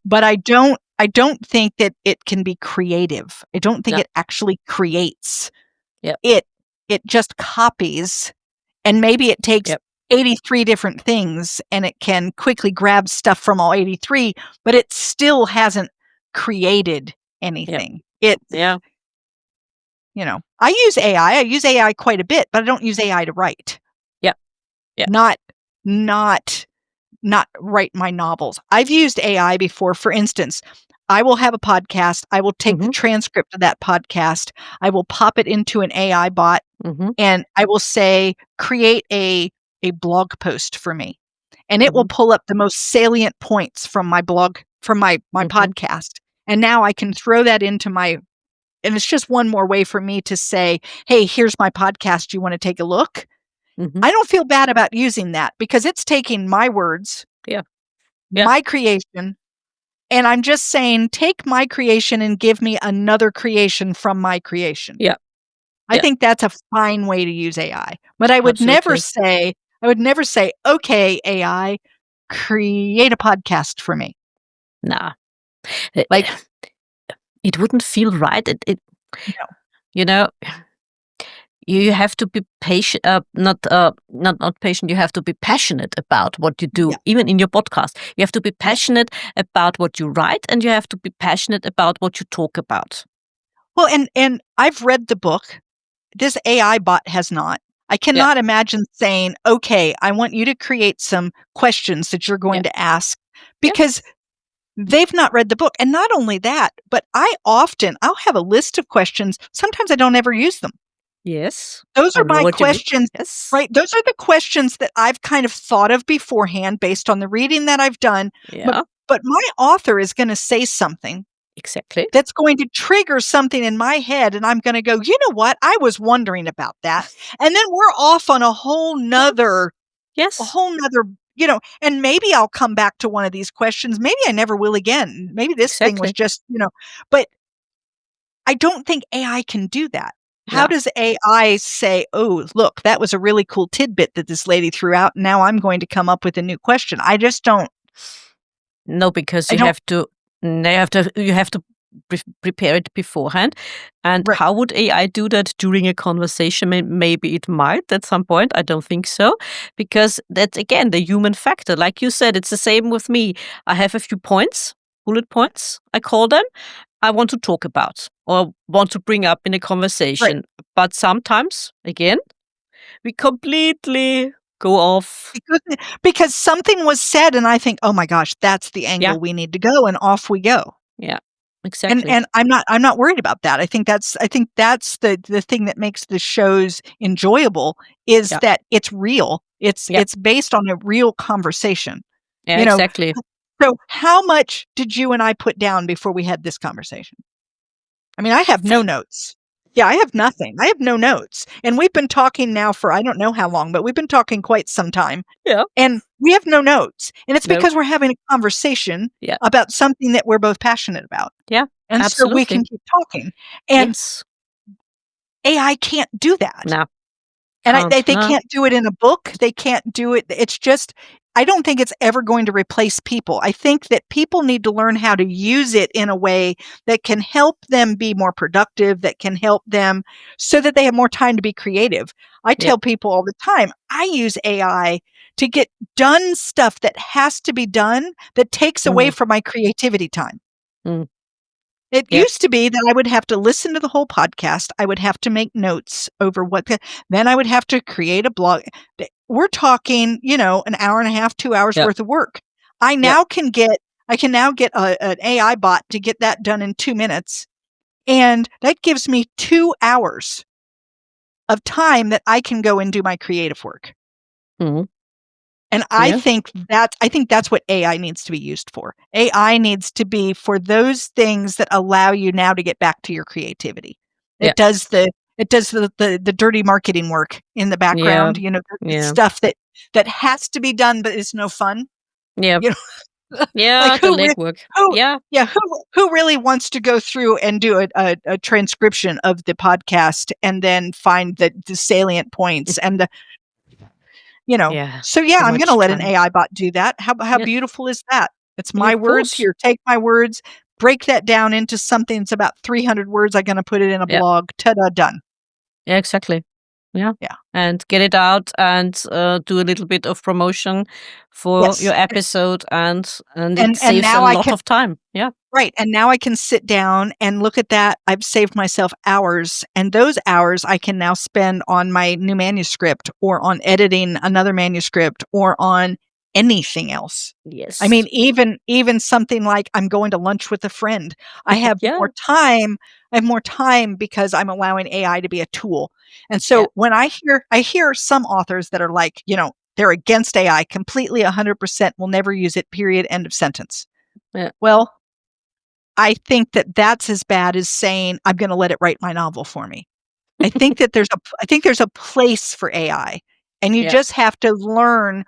Speaker 2: But I don't think that it can be creative. I don't think it actually creates. It just copies, and maybe it takes 83 different things and it can quickly grab stuff from all 83, but it still hasn't created anything. I use AI. I use AI quite a bit, but I don't use AI to write. Not write my novels. I've used AI before. For instance, I will have a podcast. I will take the transcript of that podcast. I will pop it into an AI bot, and I will say, create a blog post for me. And it will pull up the most salient points from my blog, from my podcast. And now I can throw that into and it's just one more way for me to say, hey, here's my podcast. You want to take a look? I don't feel bad about using that because it's taking my words, my creation, and I'm just saying, take my creation and give me another creation from my creation. I think that's a fine way to use AI. But I would never say, okay, AI, create a podcast for me.
Speaker 1: Nah.
Speaker 2: Like,
Speaker 1: it wouldn't feel right. You have to be patient, not patient. You have to be passionate about what you do, even in your podcast. You have to be passionate about what you write, and you have to be passionate about what you talk about.
Speaker 2: Well, and I've read the book. This AI bot has not. I cannot imagine saying, okay, I want you to create some questions that you're going to ask, because they've not read the book. And not only that, but I'll have a list of questions. Sometimes I don't ever use them.
Speaker 1: Yes.
Speaker 2: Those are my questions, right? Those are the questions that I've kind of thought of beforehand based on the reading that I've done. But my author is going to say something.
Speaker 1: Exactly.
Speaker 2: that's going to trigger something in my head, and I'm gonna go, "You know what? I was wondering about that." And then we're off on a whole nother
Speaker 1: Yes.
Speaker 2: and maybe I'll come back to one of these questions. Maybe I never will again. Maybe this thing was
Speaker 1: Exactly.
Speaker 2: just, but I don't think AI can do that. How
Speaker 1: No.
Speaker 2: does AI say, "Oh, look, that was a really cool tidbit that this lady threw out. Now I'm going to come up with a new question." I just don't.
Speaker 1: No, because
Speaker 2: I
Speaker 1: you
Speaker 2: don't.
Speaker 1: have to prepare it beforehand. And
Speaker 2: Right.
Speaker 1: how would AI do that during a conversation? Maybe it might at some point. I don't think so, because that's again the human factor. Like you said, it's the same with me. I have a few points, bullet points, I call them. I want to talk about or want to bring up in a
Speaker 2: Right.
Speaker 1: conversation. But sometimes, again, we completely go off.
Speaker 2: Because something was said, and I think, "Oh my gosh, that's the
Speaker 1: Yeah,
Speaker 2: angle we need to go," and off we go.
Speaker 1: yeah,
Speaker 2: And
Speaker 1: exactly.
Speaker 2: and I'm not worried about that. I think that's the thing that makes the shows enjoyable is
Speaker 1: Yeah,
Speaker 2: that it's real. It's
Speaker 1: yeah,
Speaker 2: it's based on a real conversation.
Speaker 1: yeah,
Speaker 2: You know,
Speaker 1: exactly.
Speaker 2: so how much did you and I put down before we had this conversation? I mean, I have no notes. Yeah, I have nothing. I have no notes. And we've been talking now for I don't know how long, but we've been talking quite some time.
Speaker 1: Yeah.
Speaker 2: And we have no notes. And it's
Speaker 1: No.
Speaker 2: because we're having a conversation
Speaker 1: Yeah.
Speaker 2: about something that we're both passionate about.
Speaker 1: Yeah.
Speaker 2: And so we
Speaker 1: Absolutely.
Speaker 2: can keep talking. And
Speaker 1: Yes.
Speaker 2: AI can't do that.
Speaker 1: No.
Speaker 2: And
Speaker 1: Can't.
Speaker 2: they
Speaker 1: No.
Speaker 2: can't do it in a book. They can't do it. It's just, I don't think it's ever going to replace people. I think that people need to learn how to use it in a way that can help them be more productive, that can help them so that they have more time to be creative. I
Speaker 1: Yeah.
Speaker 2: tell people all the time, I use AI to get done stuff that has to be done that takes away
Speaker 1: Mm.
Speaker 2: from my creativity time.
Speaker 1: Mm.
Speaker 2: It
Speaker 1: Yeah.
Speaker 2: used to be that I would have to listen to the whole podcast. I would have to make notes over then I would have to create a blog. We're talking, an hour and a half, 2 hours
Speaker 1: Yeah.
Speaker 2: worth of work. I can now get an AI bot to get that done in 2 minutes. And that gives me 2 hours of time that I can go and do my creative work.
Speaker 1: Mm-hmm.
Speaker 2: And
Speaker 1: Yeah.
Speaker 2: I think that's what AI needs to be used for. AI needs to be for those things that allow you now to get back to your creativity.
Speaker 1: Yeah.
Speaker 2: It does the dirty marketing work in the
Speaker 1: Yeah.
Speaker 2: background, the
Speaker 1: Yeah.
Speaker 2: stuff that has to be done but is no fun.
Speaker 1: Yeah.
Speaker 2: You know,
Speaker 1: Yeah.
Speaker 2: like
Speaker 1: The legwork. Yeah.
Speaker 2: who really wants to go through and do a transcription of the podcast and then find the salient points and
Speaker 1: Yeah.
Speaker 2: So yeah,
Speaker 1: Too
Speaker 2: I'm gonna
Speaker 1: much
Speaker 2: let an
Speaker 1: time.
Speaker 2: AI bot do that. How
Speaker 1: Yeah.
Speaker 2: beautiful is that? It's
Speaker 1: Yeah.
Speaker 2: my
Speaker 1: Of
Speaker 2: words
Speaker 1: course.
Speaker 2: here. Take my words, break that down into something that's about 300 words. I'm gonna put it in a
Speaker 1: Yeah.
Speaker 2: blog. Ta-da, done.
Speaker 1: Yeah. Exactly. Yeah.
Speaker 2: Yeah.
Speaker 1: And get it out and do a little bit of promotion for
Speaker 2: Yes.
Speaker 1: your episode, and it
Speaker 2: And
Speaker 1: saves a
Speaker 2: now I
Speaker 1: lot
Speaker 2: can
Speaker 1: of time. Yeah.
Speaker 2: Right, and now I can sit down and look at that. I've saved myself hours, and those hours I can now spend on my new manuscript or on editing another manuscript or on anything else.
Speaker 1: Yes.
Speaker 2: I mean, even something like I'm going to lunch with a friend. I have
Speaker 1: Yeah.
Speaker 2: more time. I have more time because I'm allowing AI to be a tool. And
Speaker 1: Yeah.
Speaker 2: so when I hear some authors that are like, they're against AI completely 100%, will never use it, period, end of sentence.
Speaker 1: Yeah.
Speaker 2: Well, I think that that's as bad as saying, "I'm gonna let it write my novel for me." I think that there's a place for AI, and you
Speaker 1: Yeah.
Speaker 2: just have to learn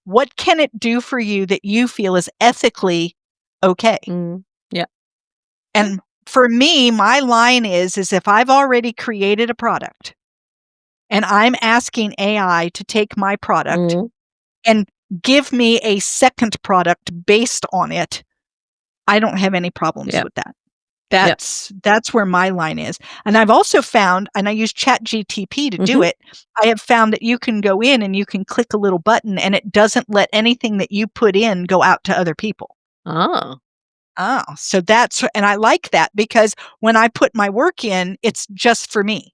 Speaker 2: what can it do for you that you feel is ethically okay.
Speaker 1: Mm. Yeah.
Speaker 2: And for me, my line is if I've already created a product and I'm asking AI to take my product
Speaker 1: Mm.
Speaker 2: and give me a second product based on it, I don't have any problems
Speaker 1: Yeah.
Speaker 2: with that.
Speaker 1: Yeah.
Speaker 2: That's where my line is. And I've also found, and I use ChatGTP to do
Speaker 1: Mhm.
Speaker 2: it, I have found that you can go in and you can click a little button and it doesn't let anything that you put in go out to other people.
Speaker 1: Ah.
Speaker 2: Oh, so and I like that because when I put my work in, it's just for me.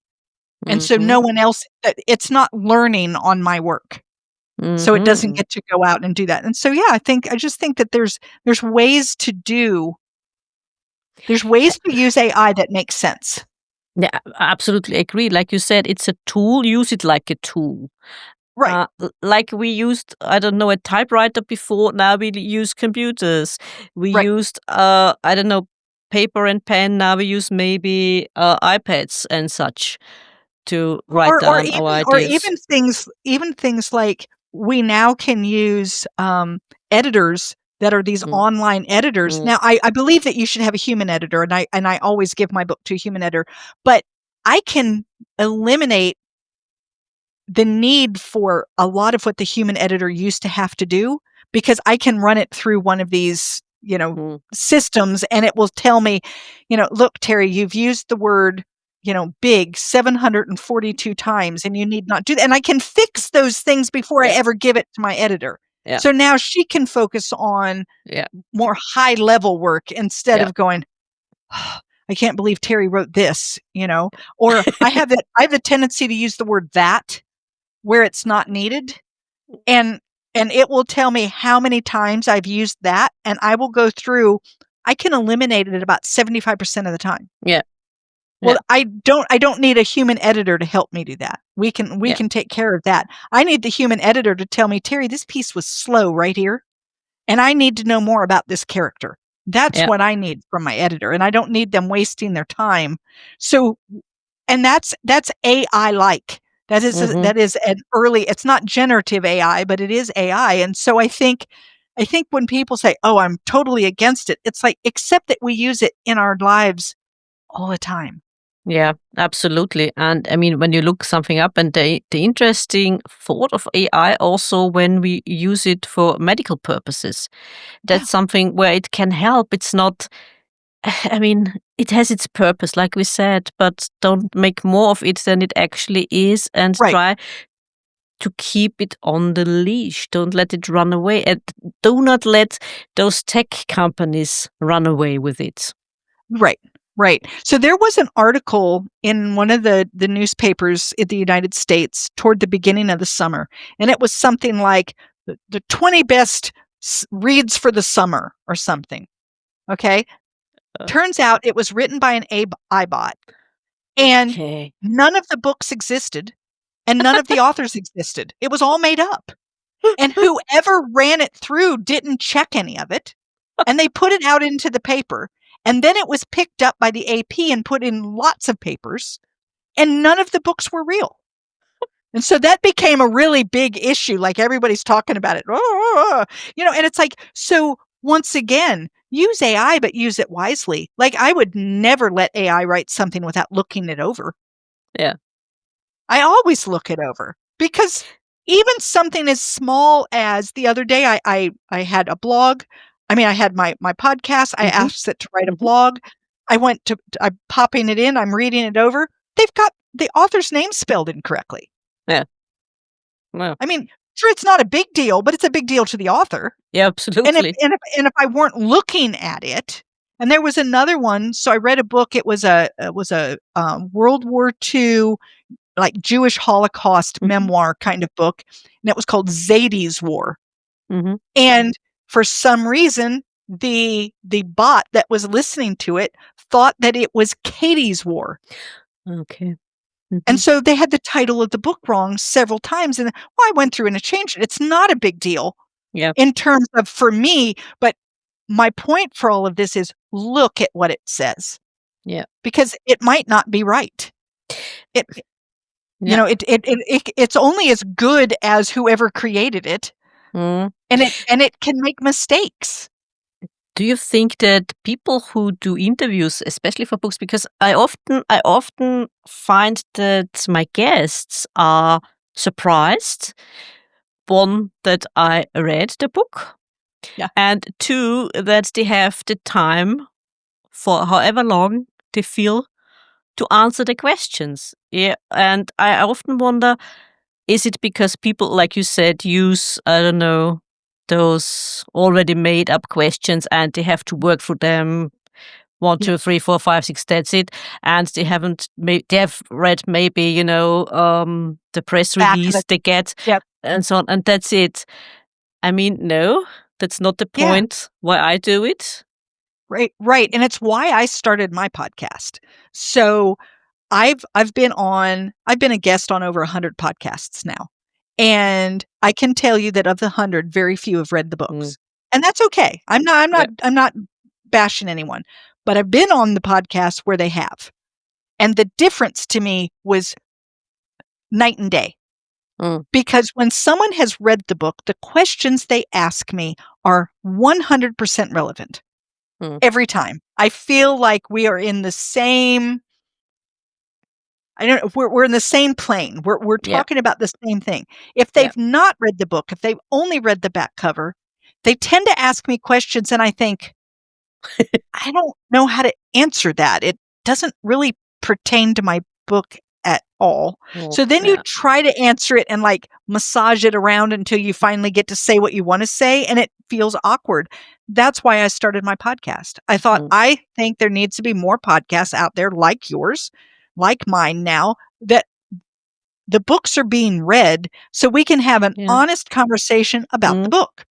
Speaker 2: And so
Speaker 1: Mhm.
Speaker 2: no one else, it's not learning on my work. So it doesn't
Speaker 1: Mhm.
Speaker 2: get to go out and do that. And so, yeah, I just think that there's ways to there's ways to use AI that make sense.
Speaker 1: Yeah, I absolutely agree. Like you said, it's a tool. Use it like a tool.
Speaker 2: Right.
Speaker 1: Like we used, I don't know, a typewriter before. Now we use computers. We
Speaker 2: Right.
Speaker 1: used, I don't know, paper and pen. Now we use maybe iPads and such to write
Speaker 2: or
Speaker 1: down our ideas.
Speaker 2: even things like we now can use editors that are these
Speaker 1: Mm.
Speaker 2: online editors.
Speaker 1: Mm.
Speaker 2: Now, I believe that you should have a human editor, and I always give my book to a human editor, but I can eliminate the need for a lot of what the human editor used to have to do because I can run it through one of these, systems, and it will tell me, look, Terry, you've used the word, big 742 times, and you need not do that. And I can fix those things before I
Speaker 1: Yeah.
Speaker 2: ever give it to my editor.
Speaker 1: Yeah.
Speaker 2: So now she can focus on
Speaker 1: Yeah.
Speaker 2: more high level work instead
Speaker 1: Yeah.
Speaker 2: of going, I can't believe Terry wrote this, or I have the tendency to use the word that where it's not needed, and it will tell me how many times I've used that, and I will go through. I can eliminate it about 75% of the time.
Speaker 1: Yeah.
Speaker 2: Well,
Speaker 1: Yeah.
Speaker 2: I don't need a human editor to help me do that. We can take care of that. I need the human editor to tell me, Terry, this piece was slow right here, and I need to know more about this character. That's
Speaker 1: Yeah.
Speaker 2: what I need from my editor, and I don't need them wasting their time. So, and that's AI like.
Speaker 1: Mhm.
Speaker 2: That is an early, it's not generative AI, but it is AI. And so I think when people say, "Oh, I'm totally against it," it's like, accept that we use it in our lives all the time.
Speaker 1: Yeah, absolutely. And I mean, when you look something up, and the interesting thought of AI also when we use it for medical purposes,
Speaker 2: Yeah.
Speaker 1: that's something where it can help. It's not, I mean, it has its purpose, like we said, but don't make more of it than it actually is, and
Speaker 2: Right.
Speaker 1: try to keep it on the leash. Don't let it run away, and do not let those tech companies run away with it.
Speaker 2: Right. Right. So there was an article in one of the newspapers in the United States toward the beginning of the summer, and it was something like the 20 best reads for the summer or something. Okay.
Speaker 1: Uh,
Speaker 2: Turns out it was written by an iBot, and
Speaker 1: Okay.
Speaker 2: none of the books existed, and none of the authors existed. It was all made up. And whoever ran it through didn't check any of it, and they put it out into the paper, and then it was picked up by the AP and put in lots of papers, and none of the books were real. And so that became a really big issue, like, everybody's talking about it. And it's like, so once again, use AI, but use it wisely. Like, I would never let AI write something without looking it over.
Speaker 1: Yeah.
Speaker 2: I always look it over, because even something as small as the other day, I had a blog. I mean, I had my podcast. I
Speaker 1: Mhm.
Speaker 2: asked it to write a
Speaker 1: Mhm.
Speaker 2: blog. I'm popping it in. I'm reading it over. They've got the author's name spelled incorrectly.
Speaker 1: Yeah. Well,
Speaker 2: I mean, sure, it's not a big deal, but it's a big deal to the author.
Speaker 1: yeah,
Speaker 2: And
Speaker 1: absolutely.
Speaker 2: if I weren't looking at it, and there was another one. So I read a book. It was a World War II, like, Jewish Holocaust
Speaker 1: Mhm.
Speaker 2: memoir kind of book, and it was called Zadie's War.
Speaker 1: Mhm.
Speaker 2: And for some reason, the bot that was listening to it thought that it was Katie's War.
Speaker 1: Okay.
Speaker 2: And
Speaker 1: Mhm.
Speaker 2: so they had the title of the book wrong several times, and I went through and I changed it. It's not a big deal
Speaker 1: Yeah.
Speaker 2: in terms of for me, but my point for all of this is look at what it says,
Speaker 1: Yeah.
Speaker 2: because it might not be right. It
Speaker 1: Yeah.
Speaker 2: it's only as good as whoever created it,
Speaker 1: Mm.
Speaker 2: and it can make mistakes.
Speaker 1: Do you think that people who do interviews, especially for books, because I often find that my guests are surprised, one, that I read the book,
Speaker 2: Yeah.
Speaker 1: and two, that they have the time for however long they feel to answer the questions. Yeah, and I often wonder, is it because people, like you said, use, I don't know, those already made up questions, and they have to work through them? One,
Speaker 2: Yeah.
Speaker 1: two, three, four, five, six, that's it. And they haven't they have read maybe, the press
Speaker 2: Back of
Speaker 1: release
Speaker 2: the
Speaker 1: they get
Speaker 2: Yep.
Speaker 1: and so on, and that's it. I mean, no, that's not the
Speaker 2: Yeah.
Speaker 1: point why I do it.
Speaker 2: Right, right, and it's why I started my podcast. So I've been a guest on over 100 podcasts now, and I can tell you that of the 100, very few have read the
Speaker 1: Mm,
Speaker 2: books, and that's okay.
Speaker 1: yeah.
Speaker 2: I'm not bashing anyone, but I've been on the podcast where they have. And the difference to me was night and day. Because when someone has read the book, the questions they ask me are 100% relevant every time. I feel like we are in the same, I don't know, we're in the same plane. We're talking about the same thing. If they've not read the book, if they've only read the back cover, they tend to ask me questions and I think, I don't know how to answer that. It doesn't really pertain to my book at all. So then you try to answer it and like massage it around until you finally get to say what you want to say, and it feels awkward. That's why I started my podcast. I thought, I think there needs to be more podcasts out there like yours, like mine now, that the books are being read so we can have an honest conversation about the book.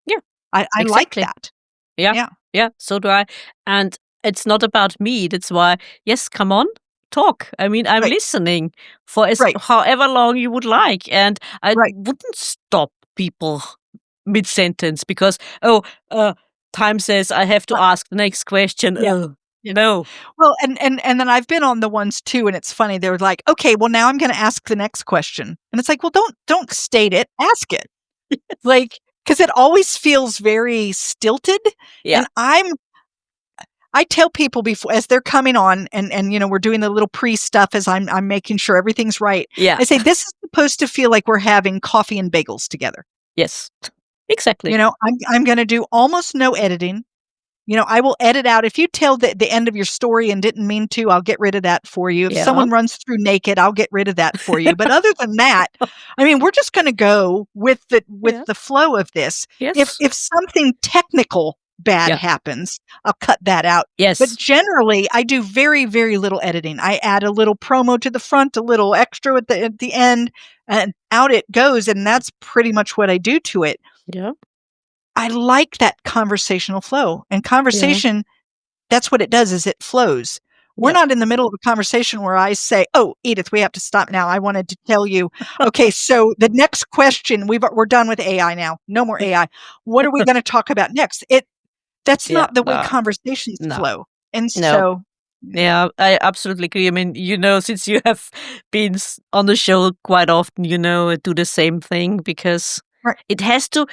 Speaker 1: Yeah.
Speaker 2: I like that.
Speaker 1: Yeah, so do I. And it's not about me. That's why, yes, come on, talk. I mean, I'm listening for however long you would like. And I wouldn't stop people mid-sentence because, time says I have to ask the next question. No.
Speaker 2: Well, and then I've been on the ones too, and it's funny. They're like, okay, well, now I'm going to ask the next question. And it's like, well, don't state it, ask it. Like, because it always feels very stilted. And I tell people before, as they're coming on and you know, we're doing the little pre-stuff as I'm making sure everything's right. I say, this is supposed to feel like we're having coffee and bagels together.
Speaker 1: Yes, exactly.
Speaker 2: You know, I'm going to do almost no editing. You know, I will edit out. If you tell the end of your story and didn't mean to, I'll get rid of that for you. If someone runs through naked, I'll get rid of that for you. But other than that, I mean, we're just going to go with the flow of this.
Speaker 1: Yes.
Speaker 2: If something technical bad happens, I'll cut that out.
Speaker 1: Yes.
Speaker 2: But generally, I do very, very little editing. I add a little promo to the front, a little extra at the end, and out it goes. And that's pretty much what I do to it.
Speaker 1: Yeah.
Speaker 2: I like that conversational flow, and conversation, that's what it does, is it flows. We're not in the middle of a conversation where I say, oh, Edith, we have to stop now. I wanted to tell you, okay, so the next question, we're done with AI now. No more AI. What are we going to talk about next? That's not the way conversations flow. And so.
Speaker 1: Yeah, I absolutely agree. I mean, you know, since you have been on the show quite often, you know, I do the same thing because it has to,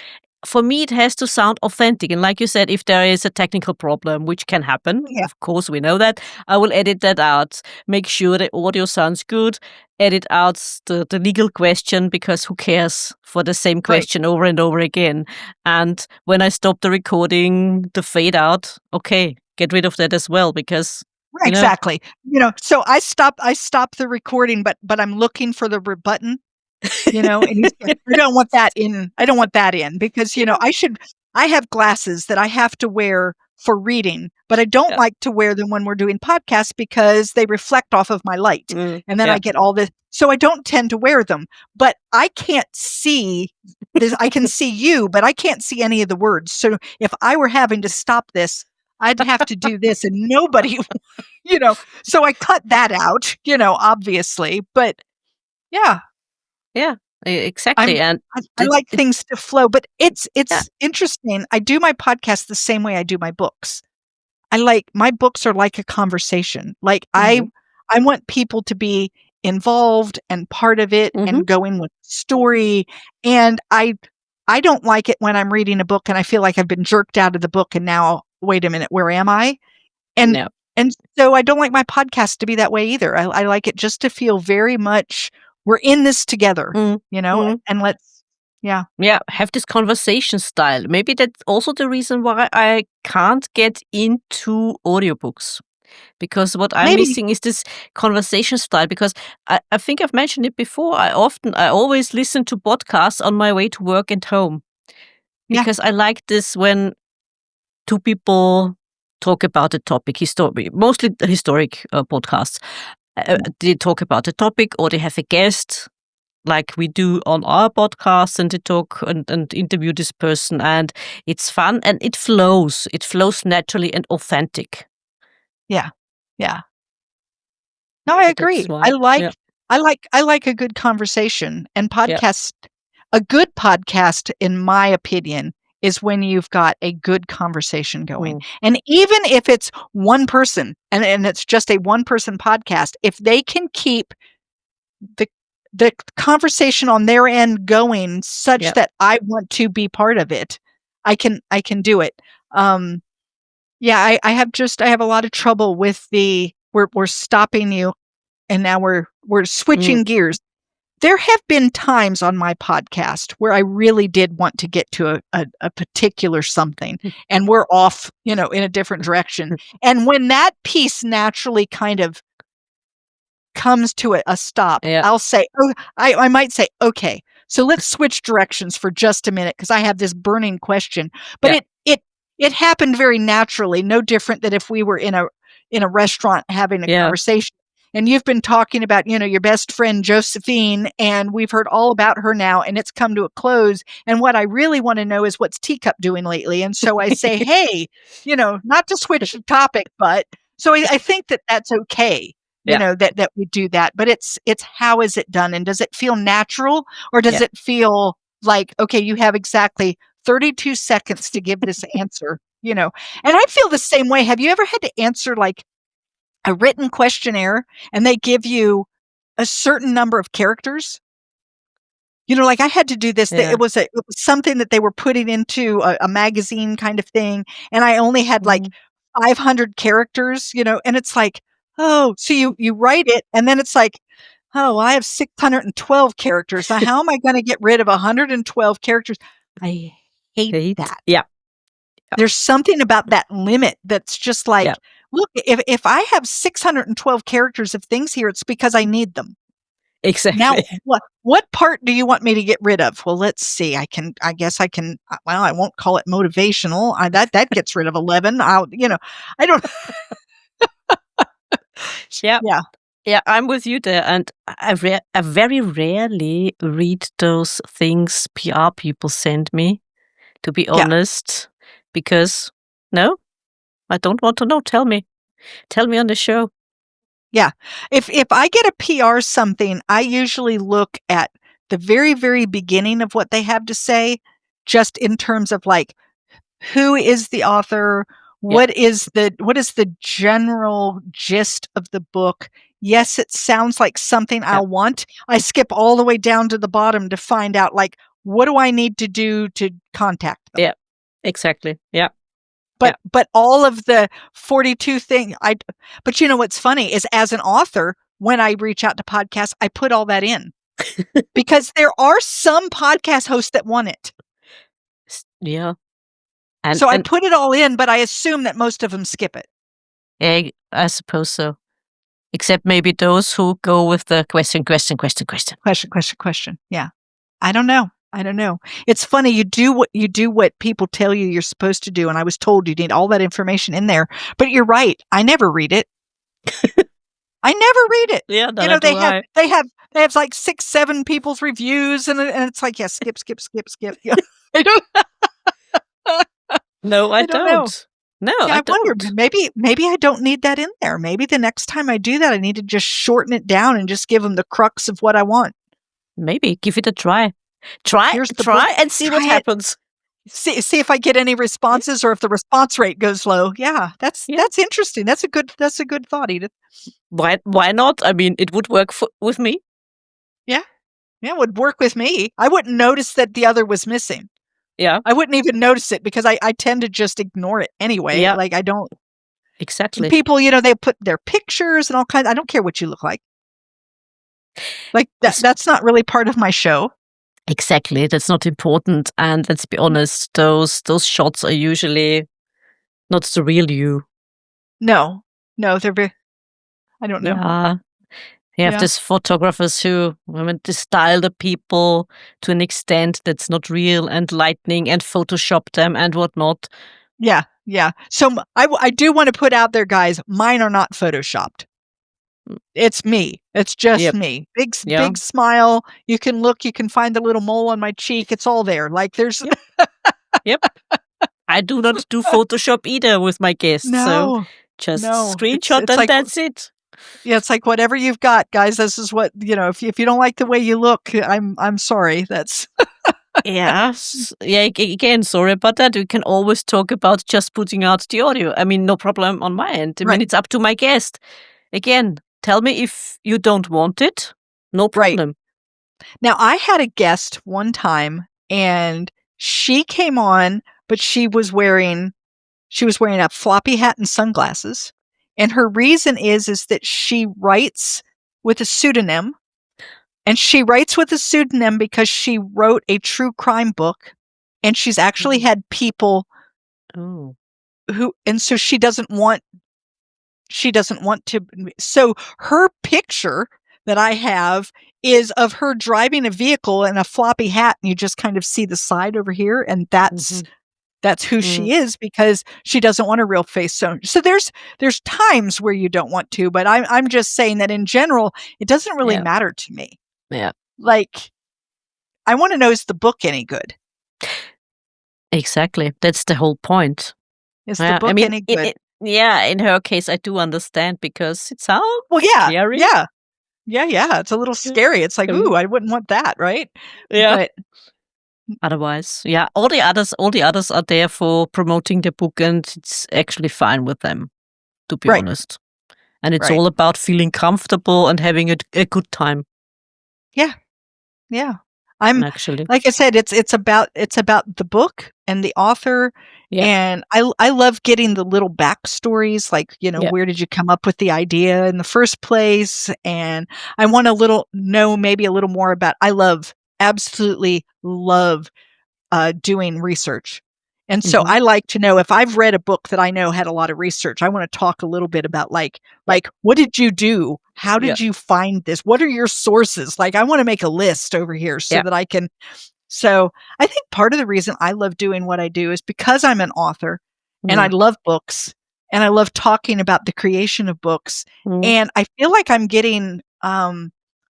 Speaker 1: for me, it has to sound authentic. And like you said, if there is a technical problem, which can happen, of course, we know that, I will edit that out, make sure the audio sounds good, edit out the legal question, because who cares for the same question over and over again. And when I stop the recording, the fade out, okay, get rid of that as well, because
Speaker 2: exactly. You know, so I stop the recording, but I'm looking for the button. You know, and I don't want that in. I don't want that in because, you know, I have glasses that I have to wear for reading, but I don't like to wear them when we're doing podcasts because they reflect off of my light. And then I get all this. So I don't tend to wear them, but I can't see this. I can see you, but I can't see any of the words. So if I were having to stop this, I'd have to do this and nobody, you know, so I cut that out, you know, obviously, but yeah.
Speaker 1: Yeah, exactly.
Speaker 2: I like things to flow, but it's interesting. I do my podcast the same way I do my books. My books are like a conversation. Like I want people to be involved and part of it and going with the story. And I don't like it when I'm reading a book and I feel like I've been jerked out of the book and now, wait a minute, where am I? And so I don't like my podcast to be that way either. I like it just to feel very much we're in this together, you know, and let's,
Speaker 1: have this conversation style. Maybe that's also the reason why I can't get into audiobooks, because what I'm missing is this conversation style, because I think I've mentioned it before. I always listen to podcasts on my way to work and home, because I like this when two people talk about a topic, mostly historic podcasts. They talk about a topic or they have a guest like we do on our podcast, and they talk and interview this person, and it's fun and it flows naturally and authentic.
Speaker 2: Yeah. No, I agree. I like a good conversation, and podcast, a good podcast, in my opinion, is when you've got a good conversation going. And even if it's one person and it's just a one-person podcast, if they can keep the conversation on their end going such that I want to be part of it, I can do it. I have a lot of trouble with we're stopping you and now we're switching gears. There have been times on my podcast where I really did want to get to a particular something and we're off, in a different direction. And when that piece naturally kind of comes to a stop, I'll say, I might say, okay, so let's switch directions for just a minute because I have this burning question. But it happened very naturally, no different than if we were in a restaurant having a conversation. And you've been talking about, your best friend, Josephine, and we've heard all about her now, and it's come to a close. And what I really want to know is what's Teacup doing lately? And so I say, hey, not to switch the topic, but so I think that that's okay, that we do that. But it's how is it done? And does it feel natural or does it feel like, okay, you have exactly 32 seconds to give this answer, And I feel the same way. Have you ever had to answer like a written questionnaire and they give you a certain number of characters? Like I had to do this. It was something that they were putting into a magazine kind of thing. And I only had like 500 characters, and it's like, oh, so you write it and then it's like, oh, I have 612 characters. Now, how am I going to get rid of 112 characters? I hate that.
Speaker 1: Yeah.
Speaker 2: There's something about that limit that's just like, look, if I have 612 characters of things here, it's because I need them.
Speaker 1: Exactly.
Speaker 2: Now, what part do you want me to get rid of? Well, let's see. I guess I can. Well, I won't call it motivational. That gets rid of 11. I don't.
Speaker 1: Yeah, I'm with you there, and I very rarely read those things PR people send me. To be honest, because no, I don't want to know. Tell me on the show.
Speaker 2: Yeah. If I get a PR something, I usually look at the very, very beginning of what they have to say, just in terms of like, who is the author? What is the general gist of the book? Yes, it sounds like something I'll want. I skip all the way down to the bottom to find out like, what do I need to do to contact them?
Speaker 1: Yeah, exactly. Yeah.
Speaker 2: But all of the 42 thing, but what's funny is as an author, when I reach out to podcasts, I put all that in because there are some podcast hosts that want it.
Speaker 1: Yeah.
Speaker 2: So I put it all in, but I assume that most of them skip it.
Speaker 1: Yeah, I suppose so. Except maybe those who go with the question.
Speaker 2: Yeah. I don't know. It's funny. You do what people tell you you're supposed to do. And I was told you need all that information in there, but you're right. I never read it. I never read it.
Speaker 1: Yeah.
Speaker 2: They have like 6-7 people's reviews and it's like, skip. I don't.
Speaker 1: No, I don't know. No, I
Speaker 2: wonder, maybe I don't need that in there. Maybe the next time I do that, I need to just shorten it down and just give them the crux of what I want.
Speaker 1: Maybe give it a try. Try and see what happens.
Speaker 2: See if I get any responses or if the response rate goes low. Yeah, that's interesting. That's a good thought, Edith.
Speaker 1: Why not? I mean, it would work with me.
Speaker 2: Yeah, it would work with me. I wouldn't notice that the other was missing.
Speaker 1: Yeah,
Speaker 2: I wouldn't even notice it because I tend to just ignore it anyway.
Speaker 1: Yeah.
Speaker 2: Like I don't.
Speaker 1: Exactly.
Speaker 2: People, they put their pictures and all kinds. I don't care what you look like. Like that's not really part of my show.
Speaker 1: Exactly. That's not important. And let's be honest, those shots are usually not the real you.
Speaker 2: No, they're very, I don't know.
Speaker 1: Yeah. You have these photographers who they style the people to an extent that's not real and lightning and Photoshop them and whatnot.
Speaker 2: Yeah. So I do want to put out there, guys, mine are not Photoshopped. It's me. It's just me. Big smile. You can look, you can find the little mole on my cheek. It's all there. Like there's.
Speaker 1: Yep. I do not do Photoshop either with my guests. So just screenshot and that's it.
Speaker 2: Yeah, it's like whatever you've got, guys. This is what if you don't like the way you look, I'm sorry. That's
Speaker 1: Yeah. Yeah, again, sorry about that. We can always talk about just putting out the audio. I mean, no problem on my end. I mean,
Speaker 2: Right.
Speaker 1: it's up to my guest. Again, tell me if you don't want it. No
Speaker 2: Right.
Speaker 1: problem.
Speaker 2: Now, I had a guest one time, and she came on, but she was wearing a floppy hat and sunglasses. And her reason is that she writes with a pseudonym. And she writes with a pseudonym because she wrote a true crime book, and she's actually
Speaker 1: Mm.
Speaker 2: had people
Speaker 1: Oh.
Speaker 2: and so she doesn't want to. So her picture that I have is of her driving a vehicle in a floppy hat, and you just kind of see the side over here, and
Speaker 1: Mhm.
Speaker 2: that's who
Speaker 1: Mm.
Speaker 2: she is because she doesn't want her real face shown. So there's times where you don't want to, but I'm just saying that in general, it doesn't really
Speaker 1: Yeah.
Speaker 2: matter to me.
Speaker 1: Yeah.
Speaker 2: Like, I want to know, is the book any good?
Speaker 1: Exactly. That's the whole point.
Speaker 2: Is the
Speaker 1: Yeah. I
Speaker 2: book
Speaker 1: mean,
Speaker 2: any good?
Speaker 1: yeah, in her case, I do understand because it sounds
Speaker 2: Well, yeah,
Speaker 1: scary.
Speaker 2: yeah, yeah. It's a little
Speaker 1: Yeah.
Speaker 2: scary. It's like,
Speaker 1: I
Speaker 2: ooh,
Speaker 1: mean,
Speaker 2: I wouldn't want that, right?
Speaker 1: yeah.
Speaker 2: But
Speaker 1: Otherwise, yeah, all the others are there for promoting the book, and it's actually fine with them, to be
Speaker 2: right,
Speaker 1: honest. And it's
Speaker 2: right,
Speaker 1: all about feeling comfortable and having a good time,
Speaker 2: yeah, yeah. I'm
Speaker 1: actually.
Speaker 2: like I said, it's about the book and the author,
Speaker 1: Yeah,
Speaker 2: and I love getting the little backstories, like,
Speaker 1: yeah.
Speaker 2: where did you come up with the idea in the first place? And I want a little know maybe a little more about. Absolutely love doing research. And so
Speaker 1: Mhm.
Speaker 2: I like to know if I've read a book that I know had a lot of research, I want to talk a little bit about
Speaker 1: Yeah,
Speaker 2: what did you do? How
Speaker 1: yeah,
Speaker 2: did you find this? What are your sources? Like, I want to make a list over here so
Speaker 1: yeah.
Speaker 2: that I can. So I think part of the reason I love doing what I do is because I'm an author and I
Speaker 1: Mm,
Speaker 2: love books and I love talking about the creation of books.
Speaker 1: mm,
Speaker 2: And I feel like I'm getting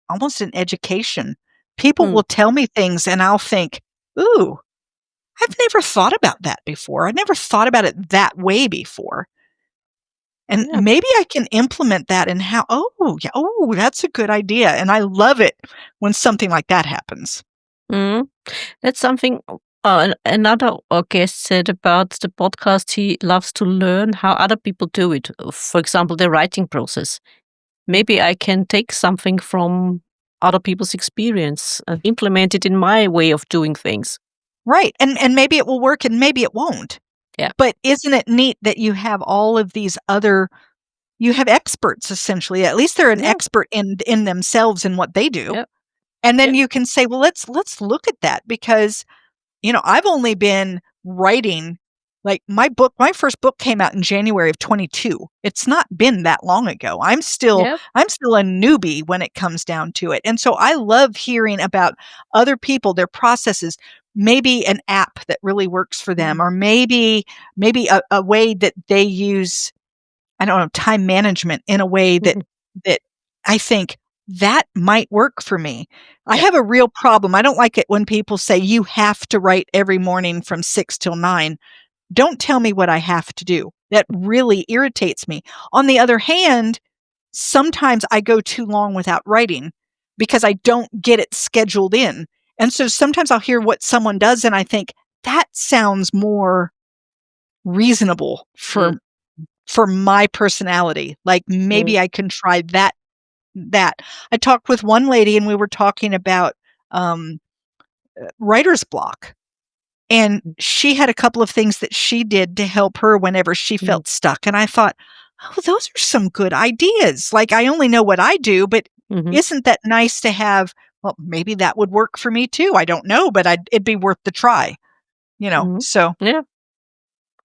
Speaker 2: almost an education. People
Speaker 1: mm.
Speaker 2: will tell me things and I'll think, ooh, I've never thought about that before. I never thought about it that way before. And
Speaker 1: Yeah.
Speaker 2: maybe I can implement that in how, oh, yeah, oh, that's a good idea. And I love it when something like that happens.
Speaker 1: Mm. That's something another guest said about the podcast. He loves to learn how other people do it. For example, the writing process. Maybe I can take something from other people's experience and implement it in my way of doing things.
Speaker 2: Right. And maybe it will work and maybe it won't.
Speaker 1: Yeah.
Speaker 2: But isn't it neat that you have all of these other you have experts essentially. At least they're an
Speaker 1: Yeah.
Speaker 2: expert in themselves in what they do.
Speaker 1: Yeah.
Speaker 2: And
Speaker 1: Yeah.
Speaker 2: then you can say, well, let's look at that because I've only been writing like my first book came out in January of 22. It's not been that long ago.
Speaker 1: Yeah.
Speaker 2: I'm still a newbie when it comes down to it. And so I love hearing about other people, their processes, maybe an app that really works for them,
Speaker 1: Mm.
Speaker 2: or maybe a way that they use, I don't know, time management in a way that
Speaker 1: Mhm.
Speaker 2: that I think that might work for me. I
Speaker 1: Yeah.
Speaker 2: have a real problem. I don't like it when people say you have to write every morning from 6 till 9. Don't tell me what I have to do. That really irritates me. On the other hand, sometimes I go too long without writing because I don't get it scheduled in. And so sometimes I'll hear what someone does and I think that sounds more reasonable
Speaker 1: Mm.
Speaker 2: for my personality. Like
Speaker 1: Mm.
Speaker 2: maybe I can try that. I talked with one lady and we were talking about um, writer's block. And she had a couple of things that she did to help her whenever she
Speaker 1: Mm.
Speaker 2: felt stuck. And I thought, oh, those are some good ideas. Like, I only know what I do, but
Speaker 1: Mhm.
Speaker 2: isn't that nice to have? Well, maybe that would work for me too. I don't know, but it'd be worth the try,
Speaker 1: Mhm.
Speaker 2: So,
Speaker 1: Yeah.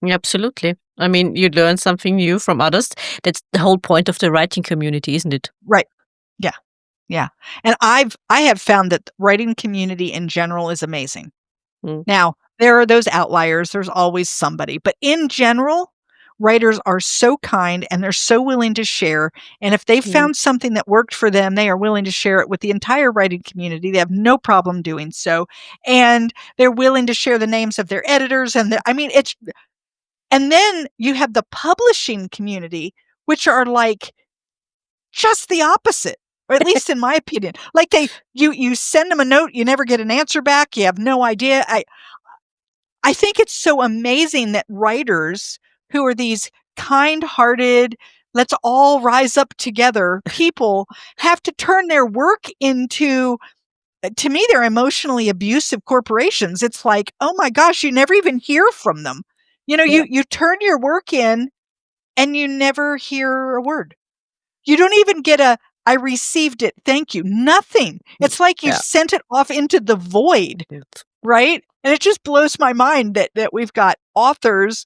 Speaker 1: Yeah, absolutely. I mean, you learn something new from others. That's the whole point of the writing community, isn't it?
Speaker 2: right. Yeah. Yeah. And I have found that the writing community in general is amazing.
Speaker 1: Mm.
Speaker 2: Now, there are those outliers, there's always somebody, but in general, writers are so kind and they're so willing to share, and if they
Speaker 1: Mm.
Speaker 2: found something that worked for them, they are willing to share it with the entire writing community. They have no problem doing so, and they're willing to share the names of their editors I mean, it's and then you have the publishing community, which are like just the opposite. Or at least in my opinion. Like you send them a note, you never get an answer back, you have no idea. I think it's so amazing that writers who are these kind-hearted, let's all rise up together people have to turn their work into, to me, they're emotionally abusive corporations. It's like, oh my gosh, you never even hear from them.
Speaker 1: Yeah.
Speaker 2: You turn your work in and you never hear a word. You don't even get I received it, thank you. Nothing. It's like you've sent it off into the void, right? And it just blows my mind that we've got authors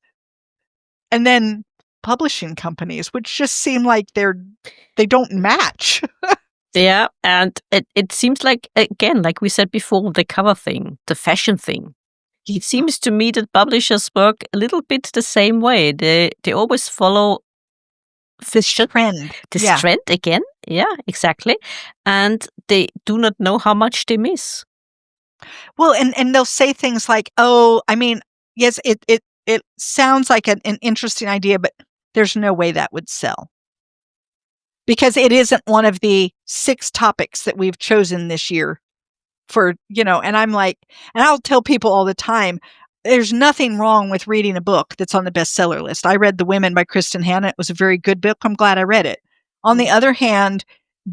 Speaker 2: and then publishing companies, which just seem like they don't match.
Speaker 1: Yeah, and it seems like, again, like we said before, the cover thing, the fashion thing. It seems to me that publishers work a little bit the same way. They always follow this
Speaker 2: trend.
Speaker 1: This trend again. Yeah, exactly. And they do not know how much they miss.
Speaker 2: Well, and they'll say things like, oh, I mean, yes, it sounds like an interesting idea, but there's no way that would sell. Because it isn't one of the 6 topics that we've chosen this year for, and I'm like, and I'll tell people all the time, there's nothing wrong with reading a book that's on the bestseller list. I read The Women by Kristen Hanna. It was a very good book. I'm glad I read it. On the other hand,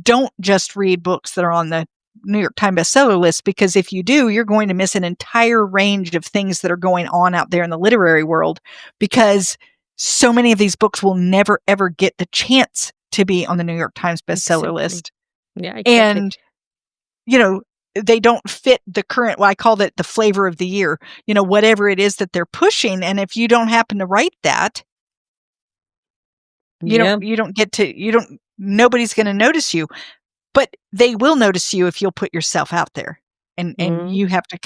Speaker 2: don't just read books that are on the New York Times bestseller list, because if you do, you're going to miss an entire range of things that are going on out there in the literary world, because so many of these books will never, ever get the chance to be on the New York Times bestseller list.
Speaker 1: Yeah, exactly.
Speaker 2: And, they don't fit the current, well, I called it the flavor of the year, whatever it is that they're pushing. And if you don't happen to write that, nobody's going to notice you, but they will notice you if you'll put yourself out there. And you have to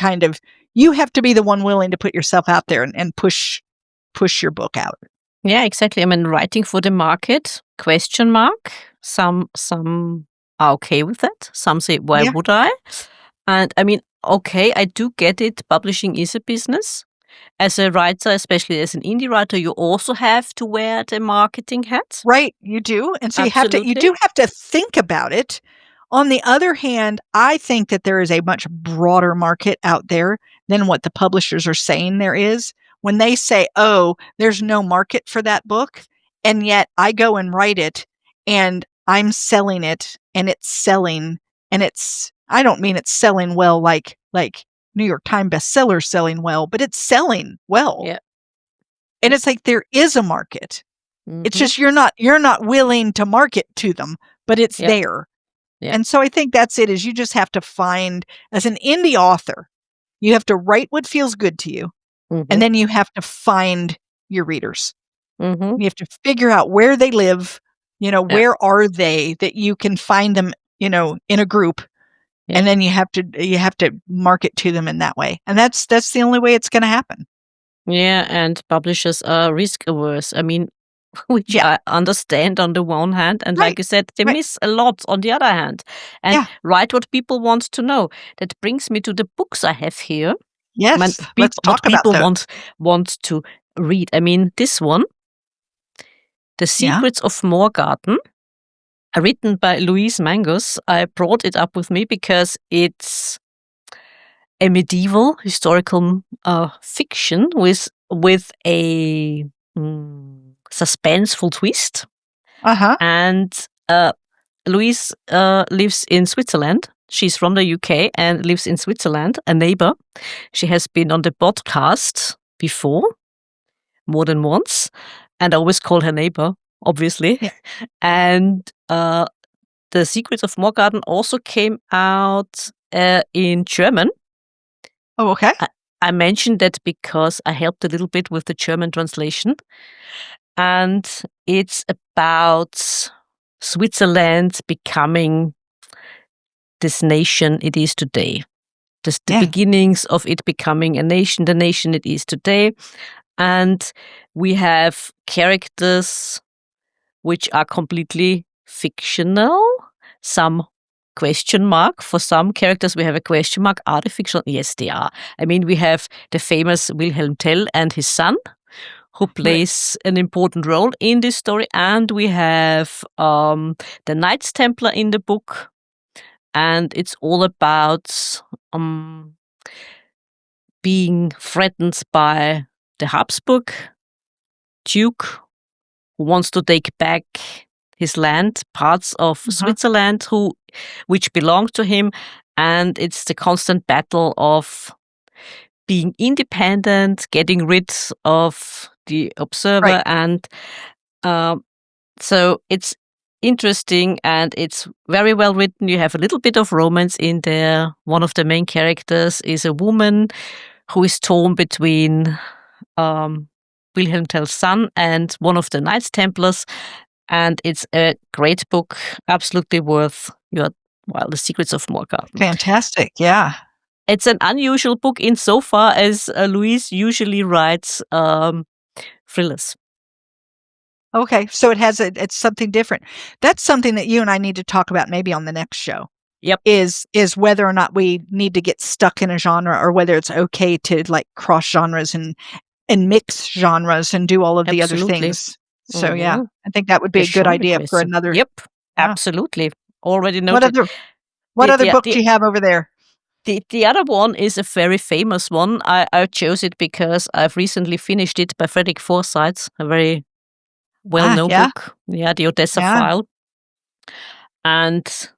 Speaker 2: you have to be the one willing to put yourself out there and push your book out.
Speaker 1: Yeah, exactly. I mean, writing for the market, ? Some are okay with that. Some say, why would I? And I mean, okay, I do get it. Publishing is a business. As a writer, especially as an indie writer, you also have to wear the marketing hat.
Speaker 2: Right, you do. And so you do have to think about it. On the other hand, I think that there is a much broader market out there than what the publishers are saying there is. When they say, oh, there's no market for that book, and yet I go and write it and I'm selling it and it's selling, and I don't mean it's selling well like New York Times bestseller selling well, but it's selling well.
Speaker 1: Yeah.
Speaker 2: And it's like there is a market. It's just you're not willing to market to them, but it's there. Yeah. And so I think that's it, is you just have to find, as an indie author, you have to write what feels good to you. And then you have to find your readers. You have to figure out where they live, where are they, that you can find them, in a group. And then you have to market to them in that way. And that's the only way it's going to happen.
Speaker 1: Yeah, and publishers are risk averse. I mean, which I understand on the one hand, and like you said, they miss a lot on the other hand. And write what people want to know. That brings me to the books I have here.
Speaker 2: Yes, let's talk about
Speaker 1: what people want to read. I mean, this one, The Secrets of Morgarten, written by Louise Mangus. I brought it up with me because it's a medieval historical fiction with a suspenseful twist. And Louise lives in Switzerland. She's from the UK and lives in Switzerland, a neighbor. She has been on the podcast before, more than once, and I always call her neighbor, obviously. Yeah. And The Secrets of Morgarten also came out in German.
Speaker 2: Oh, okay.
Speaker 1: I mentioned that because I helped a little bit with the German translation. And it's about Switzerland becoming this nation it is today. The beginnings of it becoming a nation, the nation it is today. And we have characters which are completely fictional. Some question mark. For some characters, we have a question mark. Are they fictional? Yes, they are. I mean, we have the famous Wilhelm Tell and his son, who plays an important role in this story. And we have the Knights Templar in the book, and it's all about being threatened by the Habsburg Duke, who wants to take back his land, parts of Switzerland, which belong to him, and it's the constant battle of being independent, getting rid of the observer, and so it's interesting and it's very well written. You have a little bit of romance in there. One of the main characters is a woman who is torn between Wilhelm Tell's son and one of the Knights Templars, and it's a great book, absolutely worth your while. The Secrets of Morgarten.
Speaker 2: Fantastic, yeah.
Speaker 1: It's an unusual book insofar as Louise usually writes thrillers.
Speaker 2: Okay, so it's something different. That's something that you and I need to talk about maybe on the next show.
Speaker 1: Yep.
Speaker 2: Is whether or not we need to get stuck in a genre, or whether it's okay to like cross genres and mix genres and do all of the other things. So yeah, I think that would be a good idea for another.
Speaker 1: Yep, absolutely. Already noted.
Speaker 2: What other book do you have over there?
Speaker 1: The other one is a very famous one. I chose it because I've recently finished it by Frederick Forsyth, a very well-known book. Yeah, The Odessa File. And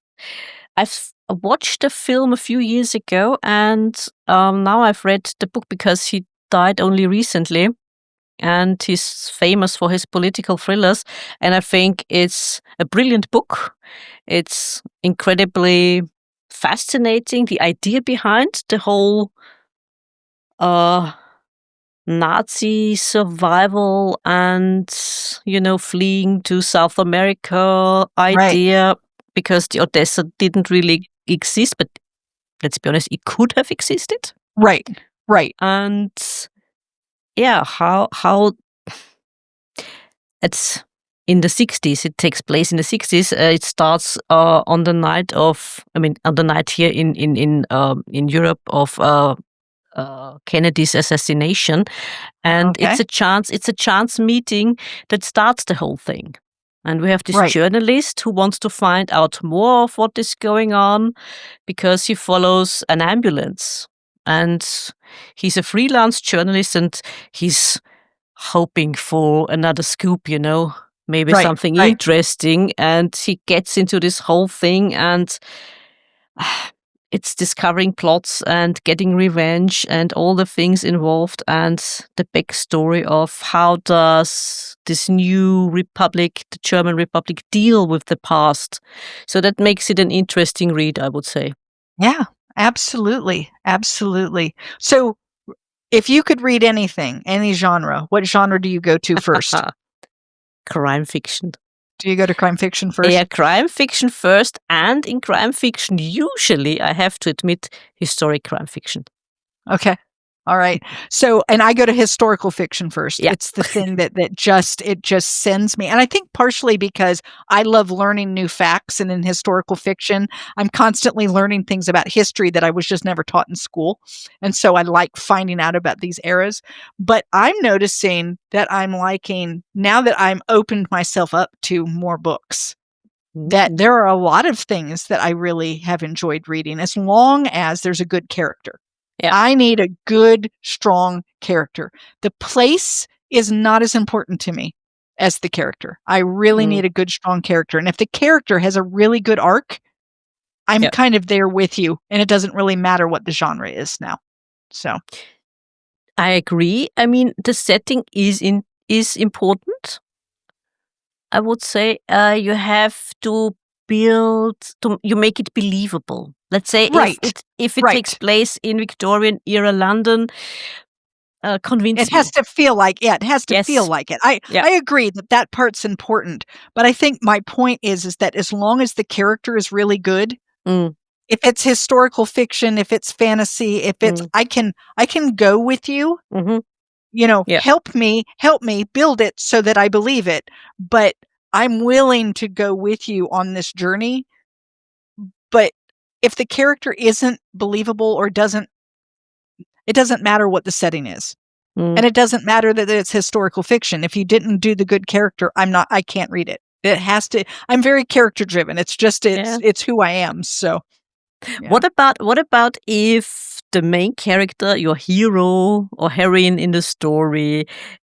Speaker 1: I've watched the film a few years ago, and now I've read the book because he died only recently, and he's famous for his political thrillers, and I think it's a brilliant book. It's incredibly fascinating, the idea behind the whole Nazi survival and, fleeing to South America idea, because the Odessa didn't really exist, but let's be honest, it could have existed.
Speaker 2: Right.
Speaker 1: And yeah, how it's in the 60s. It takes place in the 60s. It starts on the night here in Europe of Kennedy's assassination, and it's a chance meeting that starts the whole thing. And we have this journalist who wants to find out more of what is going on because he follows an ambulance, and he's a freelance journalist, and he's hoping for another scoop, maybe something interesting, and he gets into this whole thing, and it's discovering plots and getting revenge and all the things involved, and the backstory of how does this new republic, the German Republic, deal with the past. So that makes it an interesting read, I would say.
Speaker 2: Yeah, absolutely. So if you could read anything, any genre, what genre do you go to first?
Speaker 1: Crime fiction.
Speaker 2: Do you go to crime fiction first?
Speaker 1: Yeah, crime fiction first, and in crime fiction, usually, I have to admit, historic crime fiction.
Speaker 2: Okay. All right. So, and I go to historical fiction first. Yeah. It's the thing that just sends me. And I think partially because I love learning new facts, and in historical fiction, I'm constantly learning things about history that I was just never taught in school. And so I like finding out about these eras. But I'm noticing that I'm liking, now that I'm opened myself up to more books, that there are a lot of things that I really have enjoyed reading, as long as there's a good character. Yeah. I need a good, strong character. The place is not as important to me as the character. I really need a good, strong character. And if the character has a really good arc, I'm kind of there with you. And it doesn't really matter what the genre is now. So
Speaker 1: I agree. I mean, the setting is important. I would say you have to you make it believable. Let's say if it takes place in Victorian era London, convince me.
Speaker 2: It has to feel like feel like it. I agree that part's important, but I think my point is that as long as the character is really good, if it's historical fiction, if it's fantasy, if it's I can go with you. Help me build it so that I believe it, but I'm willing to go with you on this journey. But if the character isn't believable or it doesn't matter what the setting is. And it doesn't matter that it's historical fiction. If you didn't do the good character, I can't read it. It has to, I'm very character driven. It's just, it's who I am. So Yeah.
Speaker 1: What about if the main character, your hero or heroine in the story,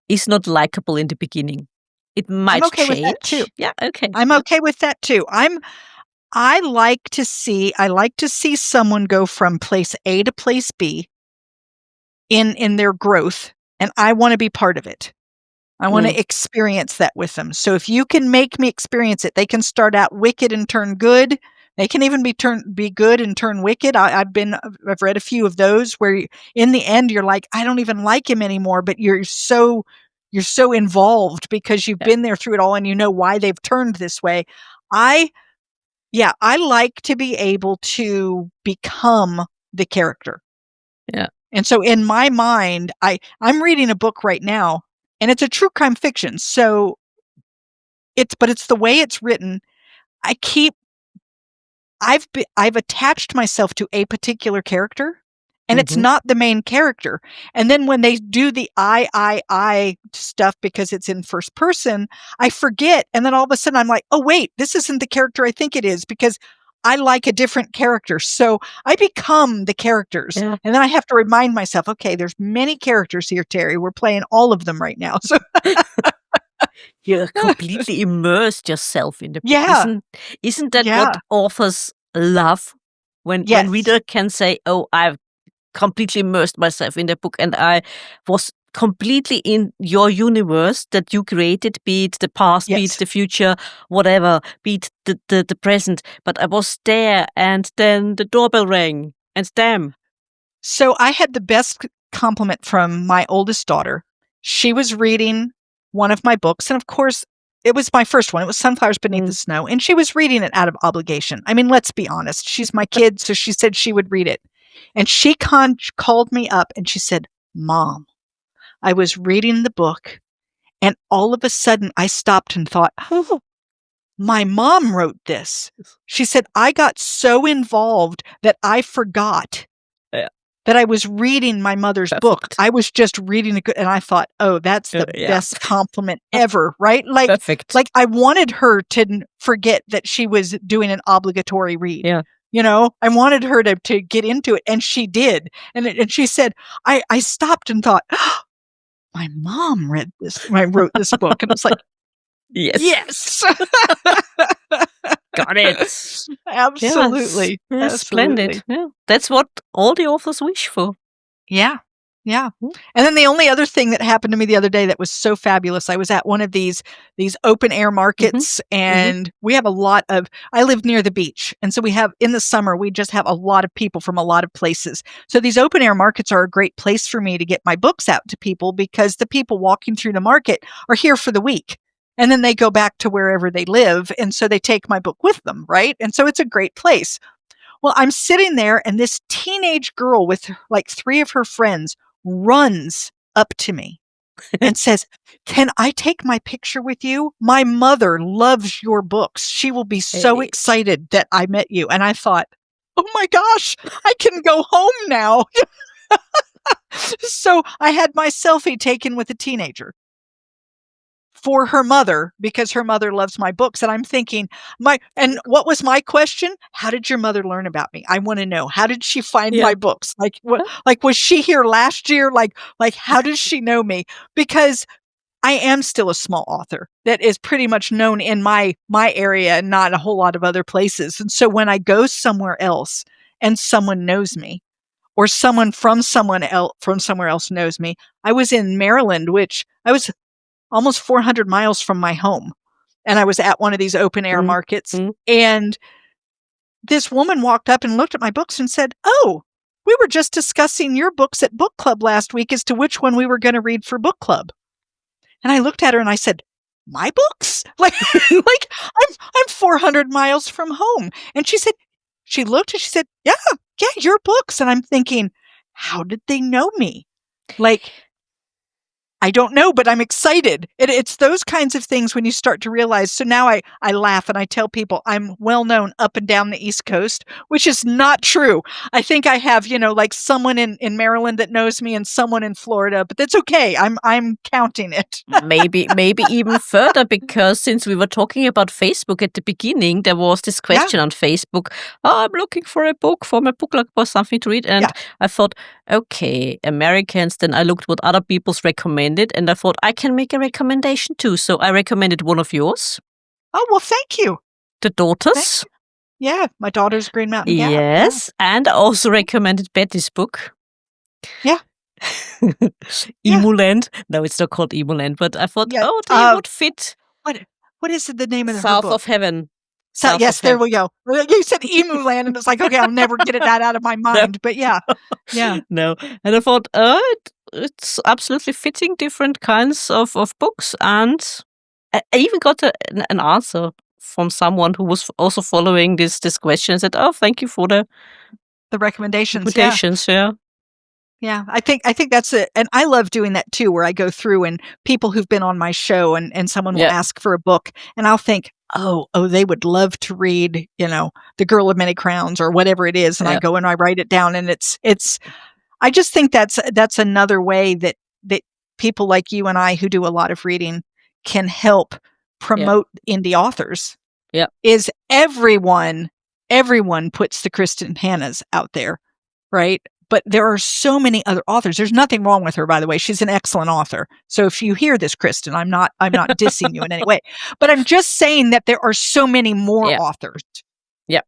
Speaker 1: is not likable in the beginning? It
Speaker 2: I'm
Speaker 1: might
Speaker 2: okay with that too.
Speaker 1: change. Yeah, okay.
Speaker 2: I'm okay with that too. I like to see someone go from place A to place B in their growth, and I want to be part of it. I want to experience that with them. So if you can make me experience it, they can start out wicked and turn good. They can even be good and turn wicked. I've read a few of those where in the end you're like, I don't even like him anymore, but you're so involved because you've been there through it all and you know why they've turned this way. I like to be able to become the character.
Speaker 1: Yeah.
Speaker 2: And so in my mind, I'm reading a book right now, and it's a true crime fiction. So it's the way it's written. I've attached myself to a particular character, and it's not the main character. And then when they do the I stuff because it's in first person, I forget. And then all of a sudden I'm like, oh wait, this isn't the character I think it is because I like a different character. So I become the characters.
Speaker 1: Yeah.
Speaker 2: And then I have to remind myself, okay, there's many characters here, Terry. We're playing all of them right now. So
Speaker 1: You're completely immersed yourself in the book.
Speaker 2: yeah.
Speaker 1: Isn't that
Speaker 2: Yeah.
Speaker 1: what authors love? When
Speaker 2: Yes.
Speaker 1: reader can say, oh, I've completely immersed myself in the book and I was completely in your universe that you created, be it the past, be it
Speaker 2: Yes.
Speaker 1: the future, whatever, be it the present. But I was there and then the doorbell rang and damn.
Speaker 2: So I had the best compliment from my oldest daughter. She was reading one of my books, and of course, it was my first one. It was Sunflowers Beneath the Snow, and she was reading it out of obligation. I mean, let's be honest. She's my kid, so she said she would read it. And she called me up and she said, Mom, I was reading the book, and all of a sudden I stopped and thought, oh, my mom wrote this. She said, I got so involved that I forgot that I was reading my mother's book. I was just reading it, and I thought, oh, that's the best compliment ever, right? Like,
Speaker 1: Perfect.
Speaker 2: Like I wanted her to forget that she was doing an obligatory read.
Speaker 1: Yeah.
Speaker 2: You know, I wanted her to get into it, and she did. And she said, I stopped and thought, oh, my mom wrote this book. And it's like, yes.
Speaker 1: Got it.
Speaker 2: Absolutely.
Speaker 1: Yes, splendid. Yeah. That's what all the authors wish for.
Speaker 2: Yeah. Yeah. And then the only other thing that happened to me the other day that was so fabulous, I was at one of these open air markets, and we have I live near the beach. And so in the summer, we just have a lot of people from a lot of places. So these open air markets are a great place for me to get my books out to people because the people walking through the market are here for the week. And then they go back to wherever they live. And so they take my book with them, right? And so it's a great place. Well, I'm sitting there, and this teenage girl with like 3 of her friends runs up to me and says, can I take my picture with you? My mother loves your books. She will be so excited that I met you. And I thought, oh my gosh, I can go home now. So I had my selfie taken with a teenager for her mother because her mother loves my books. And I'm thinking, and what was my question? How did your mother learn about me? I want to know. How did she find my books? Like, was she here last year? Like, how does she know me? Because I am still a small author that is pretty much known in my area and not a whole lot of other places. And so when I go somewhere else and someone knows me, or someone from somewhere else knows me, I was in Maryland, which I was almost 400 miles from my home. And I was at one of these open air markets. And this woman walked up and looked at my books and said, oh, we were just discussing your books at book club last week as to which one we were going to read for book club. And I looked at her and I said, my books? Like I'm 400 miles from home. And she looked and she said, yeah, your books. And I'm thinking, how did they know me? Like, I don't know, but I'm excited. It's those kinds of things when you start to realize. So now I laugh and I tell people I'm well known up and down the East Coast, which is not true. I think I have, like someone in Maryland that knows me and someone in Florida, but that's okay. I'm counting it.
Speaker 1: maybe even further, because since we were talking about Facebook at the beginning, there was this question on Facebook. Oh, I'm looking for a book for my book club or something to read. And I thought, okay, Americans. Then I looked what other people's recommended, and I thought I can make a recommendation too. So I recommended one of yours.
Speaker 2: Oh, well, thank you.
Speaker 1: The Daughters.
Speaker 2: Yeah, my daughter's Green Mountain Gap.
Speaker 1: Yes, and I also recommended Betty's book.
Speaker 2: Yeah.
Speaker 1: Emuland. No, it's not called Emuland, but I thought, they would fit.
Speaker 2: What is the name of her
Speaker 1: South
Speaker 2: book?
Speaker 1: of Heaven.
Speaker 2: Yes, there we go. You said Emuland, and it's like, okay, I'll never get that out of my mind. But yeah.
Speaker 1: No, and I thought, it's absolutely fitting different kinds of books, and I even got an answer from someone who was also following this question and said, "Oh, thank you for the
Speaker 2: recommendations." Yeah, I think that's it, and I love doing that too, where I go through and people who've been on my show and someone will ask for a book, and I'll think, oh, they would love to read, The Girl of Many Crowns or whatever it is, and I go and I write it down, and it's. I just think that's another way that people like you and I who do a lot of reading can help promote indie authors.
Speaker 1: Yeah,
Speaker 2: is everyone puts the Kristen Hannas out there, right? But there are so many other authors. There's nothing wrong with her, by the way. She's an excellent author. So if you hear this, Kristen, I'm not dissing you in any way. But I'm just saying that there are so many more authors.
Speaker 1: Yeah.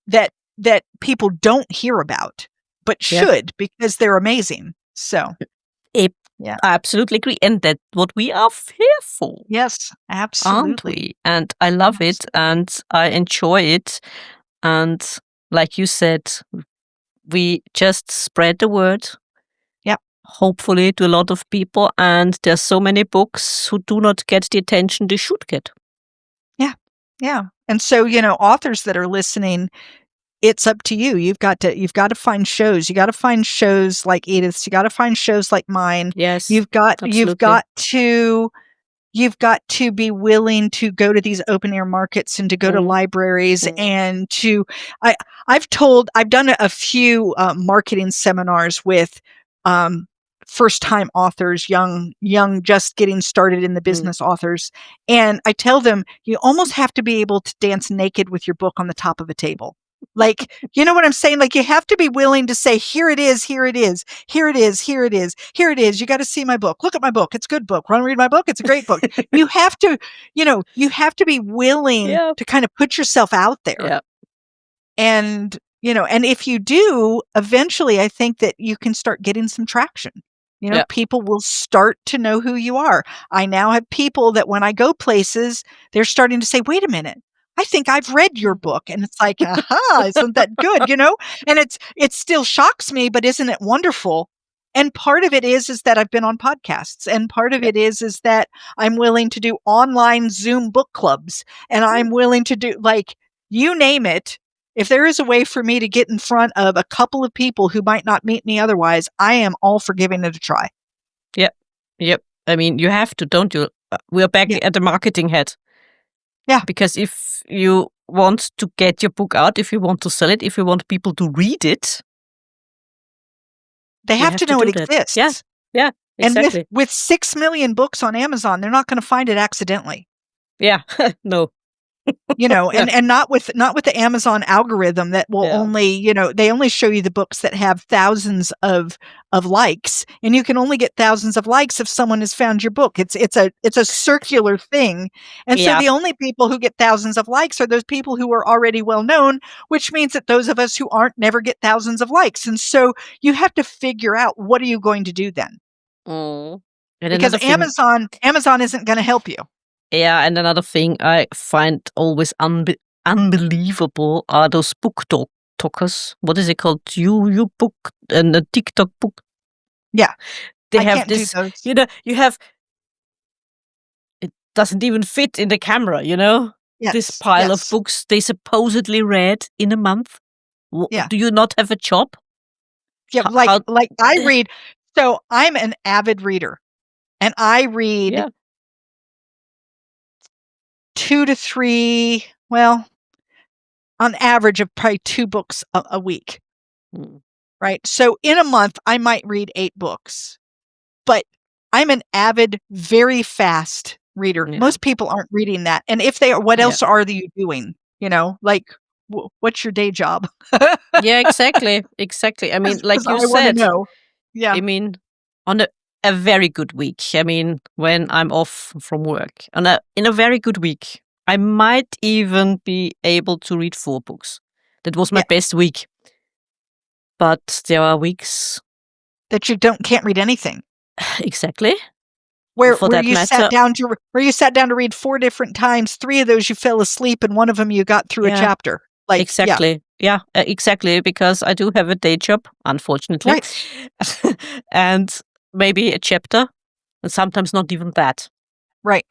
Speaker 2: That people don't hear about, but should, because they're amazing. So
Speaker 1: I absolutely agree. And that's what we are here for.
Speaker 2: Yes, absolutely.
Speaker 1: And I love it and I enjoy it. And like you said, we just spread the word.
Speaker 2: Yeah.
Speaker 1: Hopefully to a lot of people. And there's so many books who do not get the attention they should get.
Speaker 2: Yeah. Yeah. And so, authors that are listening, it's up to you. You've got to find shows. You got to find shows like Edith's. You got to find shows like mine.
Speaker 1: Yes.
Speaker 2: You've got to be willing to go to these open air markets and to go to libraries and to, I've done a few marketing seminars with first time authors, young, just getting started in the business authors. And I tell them, you almost have to be able to dance naked with your book on the top of a table. Like, you know what I'm saying? Like, you have to be willing to say, here it is, here it is, here it is, here it is, here it is. You got to see my book. Look at my book. It's a good book. Want to read my book? It's a great book. You have to, be willing to kind of put yourself out there.
Speaker 1: Yeah.
Speaker 2: And, and if you do, eventually I think that you can start getting some traction. People will start to know who you are. I now have people that when I go places, they're starting to say, wait a minute. I think I've read your book. And it's like, aha, isn't that good? And it still shocks me, but isn't it wonderful? And part of it is that I've been on podcasts, and part of it is that I'm willing to do online Zoom book clubs, and I'm willing to do, like, you name it. If there is a way for me to get in front of a couple of people who might not meet me otherwise, I am all for giving it a try.
Speaker 1: Yep. I mean, you have to, don't you? We're back at the marketing head.
Speaker 2: Yeah.
Speaker 1: Because if you want to get your book out, if you want to sell it, if you want people to read it,
Speaker 2: they have to know it exists.
Speaker 1: Yeah, exactly.
Speaker 2: And with 6 million books on Amazon, they're not going to find it accidentally.
Speaker 1: Yeah, no.
Speaker 2: And not with the Amazon algorithm that will only, they only show you the books that have thousands of likes, and you can only get thousands of likes if someone has found your book. It's a circular thing. And so the only people who get thousands of likes are those people who are already well known, which means that those of us who aren't never get thousands of likes. And so you have to figure out, what are you going to do then? Because Amazon isn't going to help you.
Speaker 1: Yeah, and another thing I find always unbelievable are those book talkers. What is it called? You book and a TikTok book.
Speaker 2: Yeah,
Speaker 1: they have this. You have. It doesn't even fit in the camera. This pile of books they supposedly read in a month. Do you not have a job?
Speaker 2: Yeah, like I read. So I'm an avid reader. And I read 2 to 3, well, on average of probably 2 books a week. Right? So in a month, I might read 8 books. But I'm an avid, very fast reader.
Speaker 1: Yeah.
Speaker 2: Most people aren't reading that. And if they are, what else are you doing? Like, what's your day job?
Speaker 1: Yeah, exactly. I mean, like you
Speaker 2: I want to
Speaker 1: said,
Speaker 2: know. Yeah.
Speaker 1: I mean, on a very good week, I mean, when I'm off from work, in a very good week, I might even be able to read 4 books. That was my best week. But there are weeks
Speaker 2: that you can't read anything.
Speaker 1: Exactly.
Speaker 2: Where you sat down to read 4 different times, 3 of those you fell asleep, and 1 of them you got through a chapter. Like,
Speaker 1: exactly. Yeah, exactly. Because I do have a day job, unfortunately.
Speaker 2: Right.
Speaker 1: And maybe a chapter, and sometimes not even that.
Speaker 2: Right.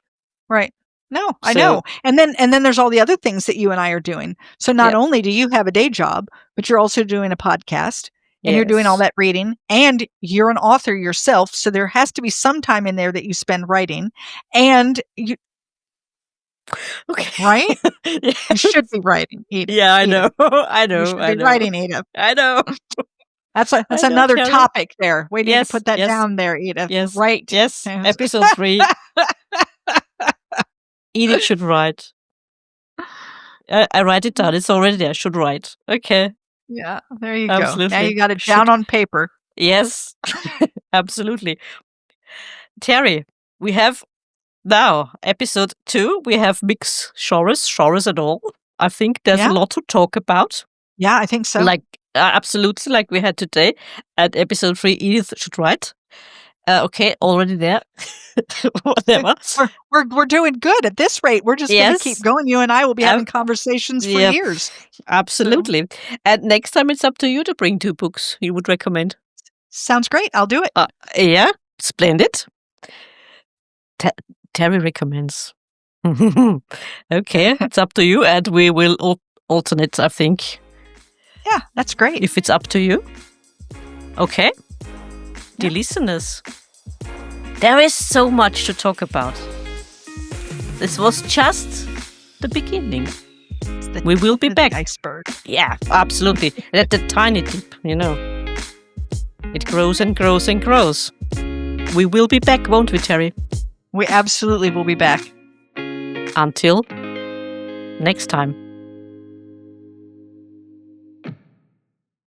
Speaker 2: No, I know. And then there's all the other things that you and I are doing. So not only do you have a day job, but you're also doing a podcast, and you're doing all that reading, and you're an author yourself. So there has to be some time in there that you spend writing, and you.
Speaker 1: Okay.
Speaker 2: Right? You should be writing, Edith.
Speaker 1: Yeah, I know.
Speaker 2: You should be writing, Edith.
Speaker 1: I know.
Speaker 2: That's another topic there. We need to put that down there, Edith.
Speaker 1: Yes.
Speaker 2: Right.
Speaker 1: Yes. Episode 3. Edith should write. I write it down. It's already there. Should write. Okay.
Speaker 2: Yeah, there you
Speaker 1: Absolutely.
Speaker 2: go. Now you got it down on paper.
Speaker 1: Yes. Absolutely. Terry, we have now episode 2. We have mixed genres and all. I think there's a lot to talk about.
Speaker 2: Yeah, I think so.
Speaker 1: Like absolutely, like we had today. At episode 3, Edith should write. Okay, already there. Whatever.
Speaker 2: We're doing good at this rate. We're just going to keep going. You and I will be having conversations for years.
Speaker 1: Absolutely. So. And next time it's up to you to bring 2 books you would recommend.
Speaker 2: Sounds great. I'll do it.
Speaker 1: Yeah, splendid. Terry recommends. Okay, it's up to you, and we will alternate, I think.
Speaker 2: Yeah, that's great.
Speaker 1: If it's up to you. Okay. Dear listeners, there is so much to talk about. This was just the beginning. We will be back.
Speaker 2: Iceberg.
Speaker 1: Yeah, absolutely. At the tiny tip, It grows and grows and grows. We will be back, won't we, Terry?
Speaker 2: We absolutely will be back.
Speaker 1: Until next time.